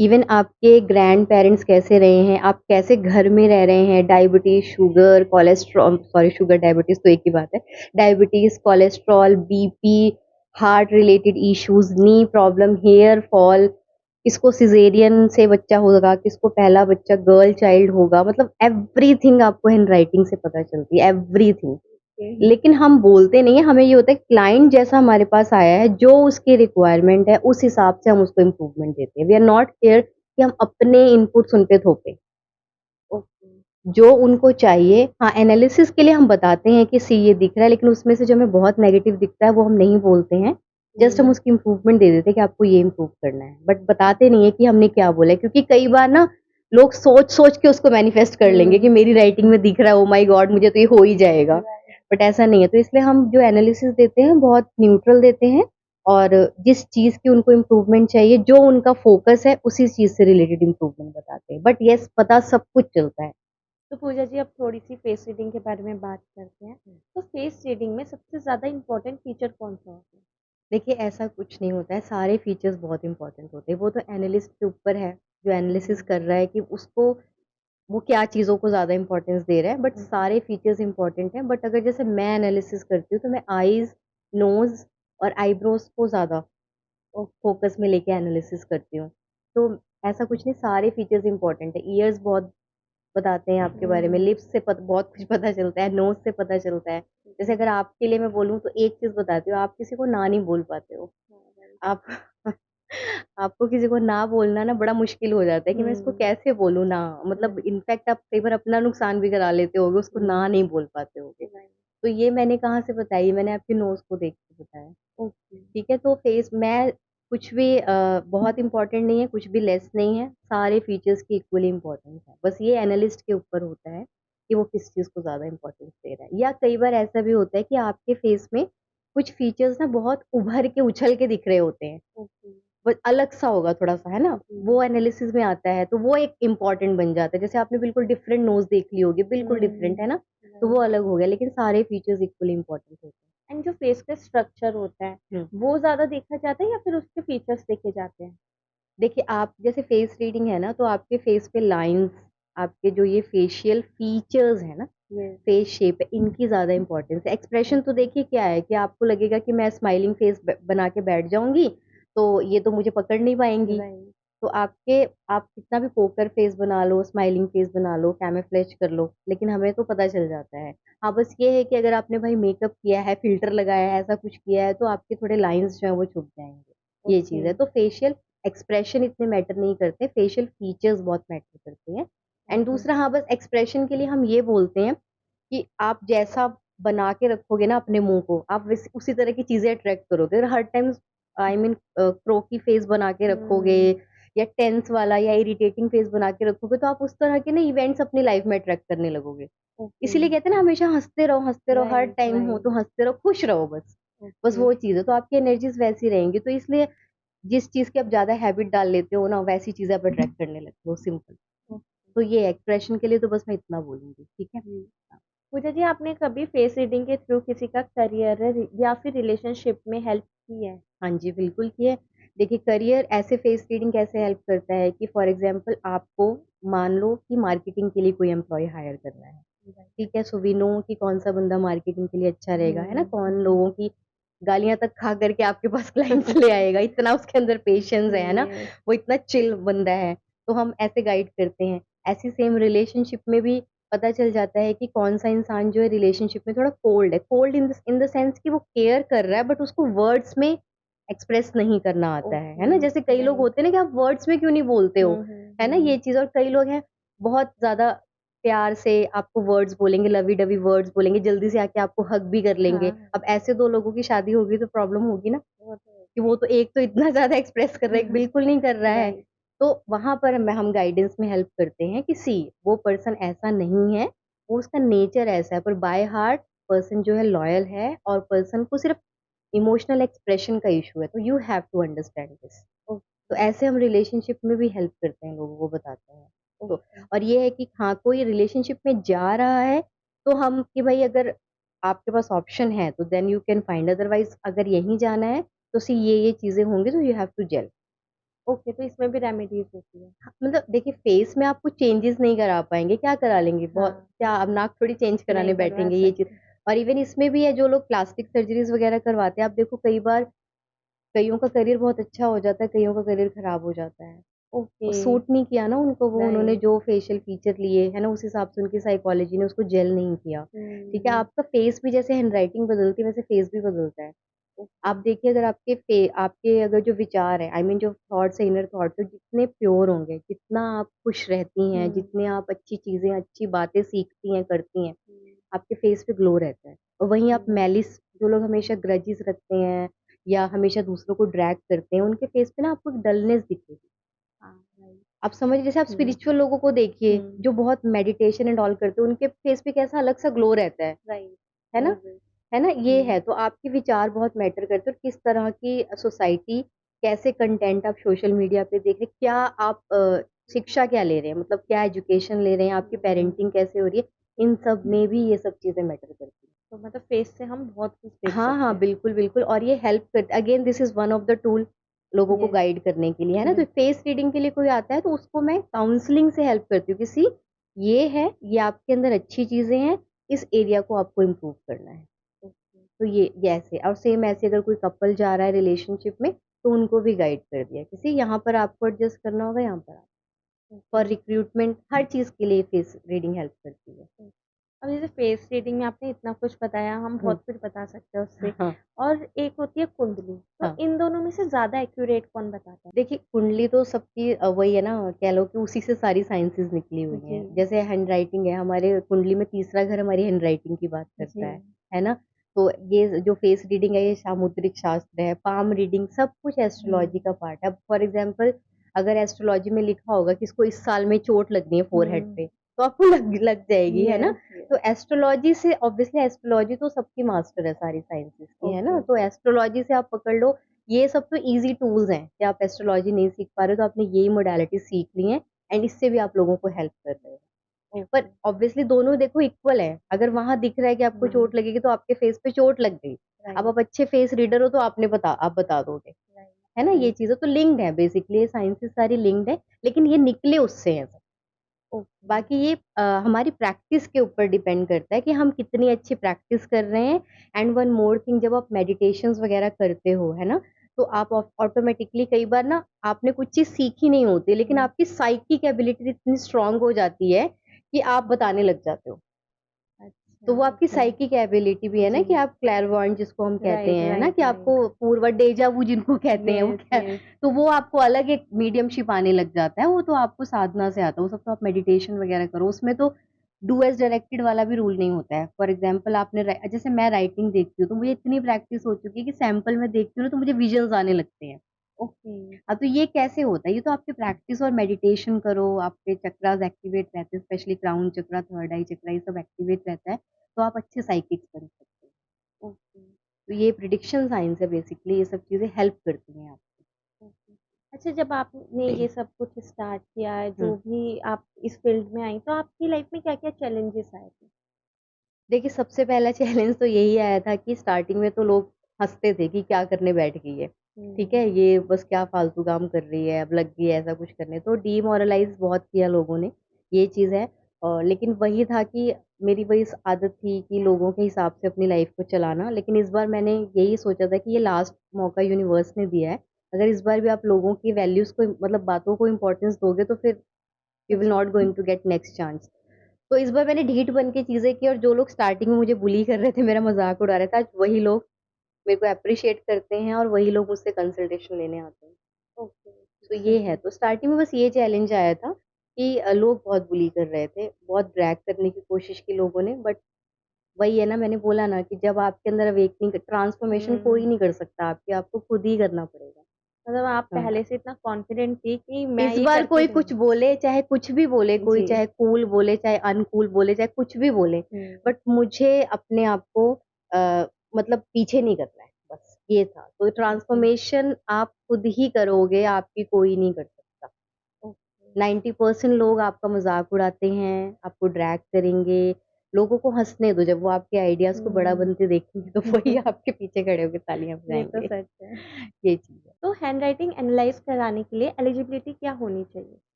S1: इवन आपके ग्रैंड पेरेंट्स कैसे रहे हैं, आप कैसे घर में रह रहे हैं, diabetes, sugar, cholesterol, sorry sugar diabetes तो एक ही बात है, diabetes, cholesterol, BP, heart related issues, knee problem, hair fall, किसको सिजेरियन से बच्चा होगा, किसको पहला बच्चा गर्ल चाइल्ड होगा, मतलब एवरीथिंग आपको हैंड राइटिंग से पता चलती है, एवरीथिंग। लेकिन हम बोलते नहीं है, हमें ये होता है क्लाइंट जैसा हमारे पास आया है, जो उसकी रिक्वायरमेंट है उस हिसाब से हम उसको इम्प्रूवमेंट देते हैं। वी आर नॉट केयर कि हम अपने इनपुट्स उन पे थोपें।
S2: ओके।
S1: जो उनको चाहिए, हाँ, एनालिसिस के लिए हम बताते हैं कि सी ये दिख रहा है, लेकिन उसमें से जो हमें बहुत नेगेटिव दिखता है वो हम नहीं बोलते हैं। जस्ट हम उसकी इम्प्रूवमेंट दे देते हैं कि आपको ये इम्प्रूव करना है, बट बताते नहीं है कि हमने क्या बोला है, क्योंकि कई बार ना लोग सोच सोच के उसको मैनिफेस्ट कर लेंगे कि मेरी राइटिंग में दिख रहा है, ओ माय गॉड मुझे तो ये हो ही जाएगा, बट ऐसा नहीं है। तो इसलिए हम जो एनालिसिस देते हैं बहुत न्यूट्रल देते हैं, और जिस चीज़ की उनको इम्प्रूवमेंट चाहिए, जो उनका फोकस है, उसी चीज़ से रिलेटेड इम्प्रूवमेंट बताते हैं। बट येस, पता सब कुछ चलता है।
S2: तो पूजा जी, अब थोड़ी-सी फेस रीडिंग के बारे में बात करते हैं। तो फेस रीडिंग में सबसे ज़्यादा इम्पोर्टेंट फीचर कौन-सा होता है?
S1: देखिए, ऐसा कुछ नहीं होता है, सारे फीचर्स बहुत इंपॉर्टेंट होते हैं, वो तो एनालिस्ट के ऊपर है, जो एनालिसिस कर रहा है कि उसको वो क्या चीज़ों को ज़्यादा इंपॉर्टेंस दे रहा है, बट सारे फीचर्स इंपॉर्टेंट हैं। बट अगर जैसे मैं एनालिसिस करती हूँ तो मैं आईज़, नोज़ और आईब्रोज़ को ज़्यादा फोकस में लेके एनालिसिस करती हूँ। तो ऐसा कुछ नहीं, सारे फीचर्स इंपॉर्टेंट है। ईयर्स बहुत बताते हैं आपके बारे में, लिप्स से बहुत कुछ पता चलता है, नोज़ से पता चलता है। जैसे अगर आपके लिए मैं बोलूँ तो एक चीज़ बताती हूँ, आप किसी को ना नहीं बोल पाते हो। आप आपको किसी को ना बोलना ना बड़ा मुश्किल हो जाता है कि मैं इसको कैसे बोलूँ ना? मतलब इनफैक्ट आप कई बार अपना नुकसान भी करा लेते होगे, उसको ना नहीं बोल पाते होगे। तो ये मैंने कहाँ से बताई? मैंने आपके नोज़ को देख के बताया।
S2: ओके।
S1: ठीक है, तो फेस मैं कुछ भी बहुत इम्पोर्टेंट नहीं है, कुछ भी लेस नहीं है, सारे फीचर्स की इक्वली इम्पोर्टेंस है। बस ये एनालिस्ट के ऊपर होता है कि वो किस चीज़ को ज़्यादा इम्पोर्टेंस दे रहा है। या कई बार ऐसा भी होता है कि आपके फेस में कुछ फीचर्स ना बहुत उभर के, उछल के दिख रहे होते हैं।
S2: ओके।
S1: वो अलग-सा होगा थोड़ा-सा, है ना? वो एनालिसिस में आता है, तो वो एक इम्पोर्टेंट बन जाता है। जैसे आपने बिल्कुल डिफरेंट नोज़ देख ली होगी, बिल्कुल डिफरेंट, है ना? तो वो अलग हो गया, लेकिन सारे फीचर्स इक्वली इम्पोर्टेंट होते हैं।
S2: एंड जो फेस का स्ट्रक्चर होता है,
S1: हुँ।
S2: वो ज़्यादा देखा जाता है या फिर उसके फीचर्स देखे जाते हैं?
S1: देखिए, आप जैसे फेस रीडिंग है ना, तो आपके फेस पे लाइन्स, आपके जो ये फेशियल फीचर्स हैं ना,
S2: यस।
S1: फेस शेप है, इनकी ज़्यादा इम्पोर्टेंस है। एक्सप्रेशन तो देखिए क्या है कि आपको लगेगा कि मैं स्माइलिंग फेस बना के बैठ जाऊँगी, तो ये तो मुझे पकड़ नहीं पाएँगी।
S2: राइट।
S1: तो आप कितना भी पोकर फेस बना लो, स्माइलिंग फेस बना लो, कैमोफ्लेज कर लो, लेकिन हमें तो पता चल जाता है। हाँ, बस ये है कि अगर आपने भाई मेकअप किया है, फ़िल्टर लगाया है, ऐसा कुछ किया है, तो आपके थोड़े लाइन्स जो हैं वो छुप जाएँगे, ये
S2: ओके।
S1: चीज़ है। तो फेशियल एक्सप्रेशन इतने मैटर नहीं करते, फेशियल फीचर्स बहुत मैटर करते हैं। And
S2: okay.
S1: दूसरा, हाँ, बस एक्सप्रेशन के लिए हम ये बोलते हैं कि आप जैसा बना के रखोगे ना अपने मुँह को, आप उसी तरह की चीज़ें अट्रैक्ट करोगे। अगर हर टाइम आई मीन क्रोकी फेस बना के रखोगे या टेंस वाला या इरिटेटिंग फेस बना के रखोगे, तो आप उस तरह के ना इवेंट्स अपनी लाइफ में अट्रैक्ट करने लगोगे।
S2: ओके।
S1: इसीलिए कहते हैं ना, हमेशा हँसते रहो, हर
S2: राइट,
S1: टाइम हो तो
S2: राइट।
S1: हँसते रहो, खुश रहो बस। बस
S2: ओके।
S1: वो चीज़ है, तो आपकी एनर्जीज़ वैसी रहेंगी। तो इसलिए जिस चीज़ की आप ज़्यादा हैबिट डाल लेते हो ना, वैसी चीज़ें आप अट्रैक्ट करने लगते हो, सिंपल। तो ये एक्सप्रेशन के लिए तो बस मैं इतना बोलूँगी, ठीक है?
S2: जी। पूजा जी, आपने कभी फेस रीडिंग के थ्रू किसी का करियर या फिर रिलेशनशिप में हेल्प की है?
S1: हाँ जी, बिल्कुल किए। देखिए, करियर ऐसे फेस रीडिंग कैसे हेल्प करता है कि फॉर एग्ज़ाम्पल आपको मान लो कि मार्केटिंग के लिए कोई एम्प्लॉयी हायर करना है, ठीक है? सो वी नो कि कौन-सा बंदा मार्केटिंग के लिए अच्छा रहेगा, है ना? कौन लोगों की गालियाँ तक खा कर के आपके पास क्लाइंट्स ले आएगा, इतना उसके अंदर पेशेंस है ना?
S2: यस।
S1: वो इतना चिल बंदा है, तो हम ऐसे गाइड करते हैं। ऐसे सेम रिलेशनशिप में भी पता चल जाता है कि कौन-सा इंसान जो है रिलेशनशिप में थोड़ा कोल्ड है। कोल्ड इन द सेंस कि वो केयर कर रहा है, बट उसको वर्ड्स में एक्सप्रेस नहीं करना आता है ना?
S2: ओके।
S1: जैसे कई लोग
S2: राइट।
S1: होते हैं ना कि आप वर्ड्स में क्यों नहीं बोलते हो, है ना? ये चीज़। और कई लोग हैं बहुत ज़्यादा प्यार से आपको वर्ड्स बोलेंगे, लवी-डवी वर्ड्स बोलेंगे, जल्दी से आके आपको हग भी कर लेंगे।
S2: हाँ।
S1: अब ऐसे 2 लोगों की शादी होगी तो प्रॉब्लम होगी ना,
S2: वो तो है।
S1: कि वो तो एक तो इतना ज़्यादा एक्सप्रेस कर रहा है, एक बिल्कुल नहीं कर रहा है।
S2: राइट।
S1: तो वहाँ पर हम गाइडेंस में हेल्प करते हैं कि वो पर्सन ऐसा नहीं है, वो उसका नेचर ऐसा है, पर बाय हार्ट पर्सन जो है लॉयल है, और पर्सन को सिर्फ इमोशनल एक्सप्रेशन का इश्यू है, तो you have to understand this. तो
S2: ओके।
S1: ऐसे हम रिलेशनशिप में भी हेल्प करते हैं, लोगों को बताते हैं। तो
S2: ओके।
S1: और ये है कि हाँ, कोई रिलेशनशिप में जा रहा है, तो हम कि भई अगर आपके पास ऑप्शन है तो then you can find, otherwise अगर यहीं जाना है तो ये चीज़ें होंगी, तो you have to jail.
S2: Okay, तो इसमें भी रेमेडीज़ होती है।
S1: हाँ, मतलब देखिए फेस में आप कुछ चेंजेस नहीं करा पाएँगे, क्या करा लेंगे? बहुत
S2: हाँ,
S1: क्या अब नाक थोड़ी चेंज कराने
S2: नहीं करवा
S1: बैठेंगे ये चीज़।
S2: सकते।
S1: और इवन इसमें भी है जो लोग प्लास्टिक सर्जरीज़ वगैरह करवाते हैं, आप देखो कई बार कइयों का करियर बहुत अच्छा हो जाता है, कइयों का करियर खराब हो जाता है। वो
S2: ओके,
S1: सूट नहीं किया ना उनको, वो उन्होंने
S2: राइट।
S1: जो फेशियल फीचर लिए, है ना? उस हिसाब से उनकी साइकोलॉजी ने उसको जेल नहीं किया। ठीक है?
S2: हुँ,
S1: आपका फेस भी जैसे हैंडराइटिंग बदलती है, वैसे फेस भी बदलता है।
S2: ओके।
S1: आप देखिए अगर आपके अगर जो विचार हैं, आई मीन जो थॉट्स हैं, इनर थॉट्स हैं, जितने प्योर होंगे, जितना आप खुश रहती हैं,
S2: हुँ,
S1: जितने आप अच्छी चीज़ें, अच्छी बातें सीखती हैं, करती हैं,
S2: हुँ,
S1: आपके फेस पे ग्लो रहता है। और वहीं आप
S2: हुँ,
S1: मैलिस जो लोग हमेशा ग्रजेस रखते हैं या हमेशा दूसरों को ड्रैग करते हैं, उनके फेस पे ना आपको एक डलनेस दिखेगी।
S2: हाँ, राइट।
S1: आप समझिए जैसे आप
S2: हुँ,
S1: स्पिरिचुअल लोगों को देखिए,
S2: हुँ,
S1: जो बहुत मेडिटेशन एंड ऑल करते हैं, उनके फेस पे कैसा अलग सा ग्लो रहता
S2: राइट,
S1: है ना?
S2: ऑलवेज़।
S1: है ना? ये
S2: हुँ,
S1: है, तो आपके विचार बहुत मैटर करते हैं और किस तरह की सोसाइटी, कैसे कंटेंट आप सोशल मीडिया पे देख रहे हैं, क्या आप शिक्षा क्या ले रहे हैं, मतलब क्या एजुकेशन ले रहे हैं, आपकी
S2: हुँ,
S1: पेरेंटिंग कैसे हो रही है, इन सब में भी ये सब चीज़ें मैटर करती हैं।
S2: तो मतलब फेस से हम बहुत कुछ देख
S1: हाँ,
S2: सकते
S1: हाँ,
S2: हैं।
S1: बिल्कुल, बिल्कुल और ये हेल्प करता again this is one of the tool लोगों को
S2: येस,
S1: गाइड करने के लिए, है ना? तो
S2: येस।
S1: फेस रीडिंग के लिए कोई आता है तो उसको मैं काउंसलिंग से हेल्प करती हूँ कि सी ये है, ये आपके अंदर अच्छी चीज़ें हैं, इस एरिया को आपको इम्प्रूव करना है।
S2: ओके,
S1: तो ये ऐसे और सेम ऐसे अगर कोई कपल जा रहा है रिलेशनशिप में, तो उनको भी गाइड कर दिया कि सी यहाँ पर आपको एडजस्ट करना होगा, यहाँ पर आप
S2: ओके,
S1: फॉर रिक्रूटमेंट हर चीज़ के लिए फेस रीडिंग हेल्प करती है।
S2: ओके। अब जैसे फेस रीडिंग में आपने इतना कुछ बताया, हम
S1: हुँ,
S2: बहुत कुछ बता सकते हैं उससे।
S1: हाँ,
S2: और एक होती है कुंडली, तो
S1: हाँ।
S2: इन दोनों में से ज़्यादा एक्यूरेट कौन बताता है?
S1: देखिए, कुंडली तो सबकी वही है ना कह लो कि उसी से सारी साइंसेज़ निकली हुई
S2: जी,
S1: हैं। जैसे हैंडराइटिंग है, हमारे कुंडली में तीसरा घर हमारी हैंडराइटिंग की बात
S2: जी।
S1: करता है ना? तो ये जो फेस रीडिंग है, ये सामुद्रिक शास्त्र है, पाम रीडिंग सब कुछ एस्ट्रोलॉजी
S2: हुँ,
S1: का पार्ट है। अब फॉर एग्ज़ाम्पल अगर एस्ट्रोलॉजी में लिखा होगा कि इसको इस साल में चोट लगनी है फ़ोरहेड
S2: हुँ।
S1: पे, तो आपको लग लग जाएगी, है ना?
S2: यस,
S1: तो
S2: यस।
S1: एस्ट्रोलॉजी से ऑब्वियसली एस्ट्रोलॉजी तो सबकी मास्टर है सारी साइंसेज़ की, है
S2: ओके।
S1: ना? तो एस्ट्रोलॉजी से आप पकड़ लो ये सब तो ईज़ी टूल्स हैं कि आप एस्ट्रोलॉजी नहीं सीख पा रहे हो तो आपने यही मोडालिटी सीख ली हैं एंड इससे भी आप लोगों को हेल्प कर रहे हो। पर
S2: ओके।
S1: ऑब्वियसली दोनों देखो इक्वल है, अगर वहाँ दिख रहा है कि आपको
S2: हुँ,
S1: चोट लगेगी तो आपके फेस पे चोट लग गई। अब
S2: राइट,
S1: आप अच्छे फेस रीडर हो तो आप बता दोगे,
S2: राइट,
S1: है ना? ये
S2: राइट।
S1: चीज़ें तो लिंक्ड है बेसिकली ये साइंसेज़ सारी लिंक्ड है, लेकिन ये निकले उससे हैं सब।
S2: ओके।
S1: बाकी ये हमारी प्रैक्टिस के ऊपर डिपेंड करता है कि हम कितनी अच्छी प्रैक्टिस कर रहे हैं एंड वन मोर थिंग जब आप मेडिटेशंस वगैरह करते हो, है ना? तो आप ऑटोमेटिकली कई बार ना आपने कुछ चीज़ सीखी नहीं होती लेकिन
S2: हुँ,
S1: आपकी साइकिक एबिलिटी इतनी स्ट्रॉन्ग हो जाती है कि आप बताने लग जाते हो। तो
S2: अच्छा,
S1: वो आपकी
S2: ओके।
S1: साइकिक एबिलिटी भी है ना
S2: जी।
S1: कि आप क्लैरवॉयंट जिसको हम कहते
S2: राइट,
S1: हैं, है ना?
S2: राइट,
S1: कि आपको
S2: राइट।
S1: पूर्व डेजा वू जिनको कहते हैं वो
S2: यस,
S1: क्या
S2: यस।
S1: तो वो आपको अलग एक मीडियमशिप आने लग जाता है, वो तो आपको साधना से आता है, वो सब तो आप मेडिटेशन वगैरह करो, उसमें तो डू एज़ डायरेक्टेड वाला भी रूल नहीं होता है। फॉर एग्ज़ाम्पल आपने जैसे मैं राइटिंग देखती हूँ, तो मुझे इतनी प्रैक्टिस हो चुकी है कि सैंपल मैं देखती हूँ ना, तो मुझे विज़न्स आने लगते हैं।
S2: ओके।
S1: हाँ, तो ये कैसे होता है? ये तो आपकी प्रैक्टिस और मेडिटेशन करो, आपके चक्रास एक्टिवेट रहते हैं, स्पेशली क्राउन चक्रा, थर्ड आई चक्रा, ये सब एक्टिवेट रहता है, तो आप अच्छे साइकिक्स बन सकते हो।
S2: ओके,
S1: तो ये प्रिडिक्शन साइंस है बेसिकली, ये सब चीज़ें हेल्प करती हैं आपको।
S2: ओके। अच्छा, जब आपने ये सब कुछ स्टार्ट किया है,
S1: हुँ।
S2: जो भी आप इस फ़ील्ड में आई, तो आपकी लाइफ़ में क्या-क्या चैलेंजेस आए थे?
S1: देखिए, सबसे पहला चैलेंज तो यही आया था कि स्टार्टिंग में तो लोग हँसते थे कि क्या करने बैठ गई है, ठीक
S2: हुँ,
S1: है? ये बस क्या फालतू काम कर रही है, अब लग गई है ऐसा कुछ करने। तो डीमोरलाइज़ बहुत किया लोगों ने, ये चीज़ है। लेकिन वही था कि मेरी वही आदत थी कि लोगों के हिसाब से अपनी लाइफ़ को चलाना। लेकिन इस बार मैंने यही सोचा था कि ये लास्ट मौका यूनिवर्स ने दिया है। अगर इस बार भी आप लोगों की वैल्यूज़ को मतलब बातों को इम्पोर्टेंस दोगे तो फिर यू विल
S2: सच
S1: नॉट
S2: में।
S1: Going to get next chance. तो इस बार मैंने ढीठ बन के चीज़ें की और जो लोग स्टार्टिंग में मुझे बुली कर रहे थे, मेरा मज़ाक उड़ा रहे थे, आज वही लोग मेरे को एप्रिशिएट करते हैं और वही लोग मुझसे कंसल्टेशन लेने आते हैं।
S2: ओके,
S1: तो ये है, तो स्टार्टिंग में बस ये चैलेंज आया था कि लोग बहुत बुली कर रहे थे, बहुत ड्रैग करने की कोशिश की लोगों ने बट वही है ना मैंने बोला ना कि जब आपके अंदर अवेकनिंग ट्रांसफॉर्मेशन कोई
S2: हुँ।
S1: नहीं कर सकता आपकी, आपको खुद ही करना पड़ेगा।
S2: मतलब आप
S1: हाँ।
S2: पहले से इतना कॉन्फिडेंट थी कि मैं
S1: इस
S2: ये
S1: बार
S2: करके
S1: कोई कुछ
S2: रहूँगी।
S1: बोले, चाहे कुछ भी बोले, कोई
S2: जी।
S1: चाहे कूल बोले, चाहे अनकूल बोले, चाहे कुछ भी बोले,
S2: हुँ,
S1: बट मुझे अपने आप को मतलब पीछे नहीं करना है, बस ये था। तो
S2: ओके,
S1: ट्रांसफॉर्मेशन आप खुद ही करोगे, आपकी कोई नहीं कर सकता।
S2: ओके।
S1: 90% लोग आपका मज़ाक उड़ाते हैं, आपको ड्रैग करेंगे, लोगों को हँसने दो, जब वो आपके आइडियाज़ को बड़ा बनते देखेंगे तो वही आपके पीछे खड़े होके तालियाँ
S2: ये तो
S1: बजाएँगे।
S2: सच है।
S1: ये चीज़ है।
S2: तो हैंडराइटिंग एनालाइज़ कराने के लिए एलिजिबिलिटी क्या होनी चाहिए?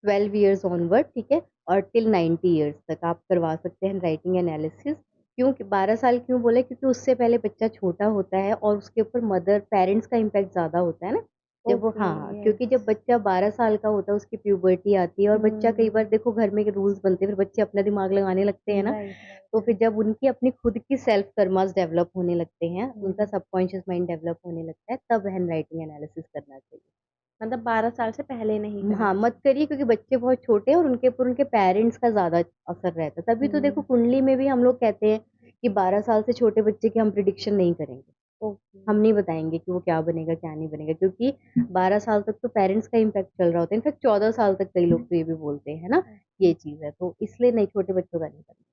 S1: 12 इयर्स ऑनवर्ड, ठीक है? और टिल 90 इयर्स तक आप करवा सकते हैं राइटिंग एनालिसिस। क्यों 12 साल क्यों बोले? क्योंकि उससे पहले बच्चा छोटा होता है और उसके ऊपर मदर पेरेंट्स का इम्पैक्ट ज़्यादा होता है ना। जब वो
S2: ओके,
S1: हाँ, क्योंकि
S2: यस।
S1: जब बच्चा 12 साल का होता है उसकी प्यूबर्टी आती है और बच्चा कई बार
S2: हुँ,
S1: देखो घर में रूल्स बनते हैं, फिर बच्चे अपना दिमाग लगाने लगते हैं ना।
S2: राइट,
S1: तो
S2: राइट।
S1: फिर जब उनकी अपनी खुद की सेल्फ कर्मास डेवलप होने लगते हैं, उनका
S2: हुँ,
S1: सबकॉन्शियस माइंड डेवलप होने लगता है, तब हैंडराइटिंग एनालिसिस करना चाहिए।
S2: मतलब 12 साल से पहले नहीं
S1: हाँ,
S2: करना
S1: मत
S2: चाहिए।
S1: करिए क्योंकि बच्चे बहुत छोटे हैं और उनके ऊपर उनके पेरेंट्स का ज़्यादा असर रहता है। तभी तो देखो
S2: हुँ,
S1: कुंडली में भी हम लोग कहते हैं कि 12 साल से छोटे बच्चे की हम प्रिडिक्शन नहीं करेंगे।
S2: ओके।
S1: हम नहीं बताएँगे कि वो क्या बनेगा, क्या नहीं बनेगा क्योंकि 12 साल तक तो पेरेंट्स का इम्पैक्ट चल रहा होता है। इनफैक्ट 14 साल तक कई लोग तो ये भी बोलते हैं, है ना?
S2: अच्छा।
S1: ये चीज़ है, तो इसलिए नहीं छोटे बच्चों का नहीं करना।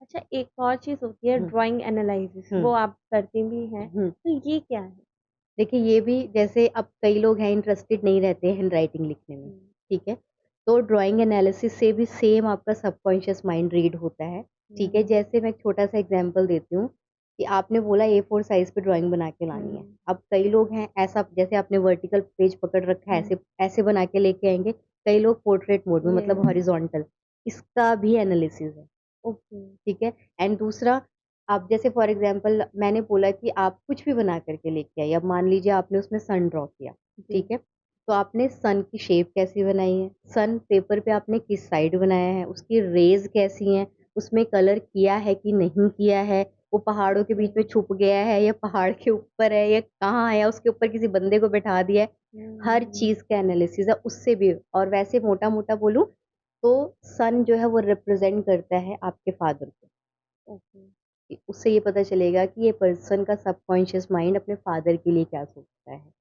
S2: अच्छा, एक और चीज़ होती है
S1: हुँ,
S2: ड्राइंग एनालाइसिस,
S1: हुँ,
S2: वो आप करती भी हैं,
S1: हुँ।
S2: तो ये क्या है?
S1: देखिए ये भी जैसे अब कई लोग हैं इंटरेस्टेड नहीं रहते हैं हैंडराइटिंग लिखने में,
S2: हुँ,
S1: ठीक है? तो ड्राइंग एनालिसिस से भी सेम आपका सबकॉन्शियस माइंड रीड होता है, ठीक है?
S2: हुँ,
S1: जैसे मैं एक छोटा-सा एग्ज़ाम्पल देती हूँ कि आपने बोला ए4 साइज़ पे ड्राइंग बना के लानी है।
S2: हुँ,
S1: अब कई लोग हैं ऐसा जैसे आपने वर्टिकल पेज पकड़ रखा है
S2: हुँ,
S1: ऐसे ऐसे बना के लेके आएँगे, कई लोग पोर्ट्रेट मोड में मतलब
S2: यस,
S1: हॉरिज़ॉन्टल इसका भी एनालिसिस है।
S2: ओके,
S1: ठीक है? एंड दूसरा आप जैसे फॉर एग्ज़ाम्पल मैंने बोला कि आप कुछ भी बना कर के लेके आइए। अब मान लीजिए आपने उसमें सन ड्रॉ किया,
S2: जी,
S1: ठीक है? तो आपने सन की शेप कैसी बनाई है? सन पेपर पे आपने किस साइड बनाया है? उसकी रेज़ कैसी हैं? उसमें कलर किया है कि नहीं किया है? वो पहाड़ों के
S2: ओके,
S1: बीच में छुप गया है या पहाड़ के ऊपर है या कहाँ है या उसके ऊपर किसी बंदे को बैठा दिया है? हर
S2: हुँ,
S1: चीज़ का एनालिसिस है उससे भी और वैसे मोटा-मोटा बोलूँ तो सन जो है वो रिप्रेज़ेंट करता है आपके फ़ादर को।
S2: ओके,
S1: कि उससे ये पता चलेगा कि ये पर्सन का सबकॉन्शियस माइंड अपने फादर के लिए क्या सोचता है।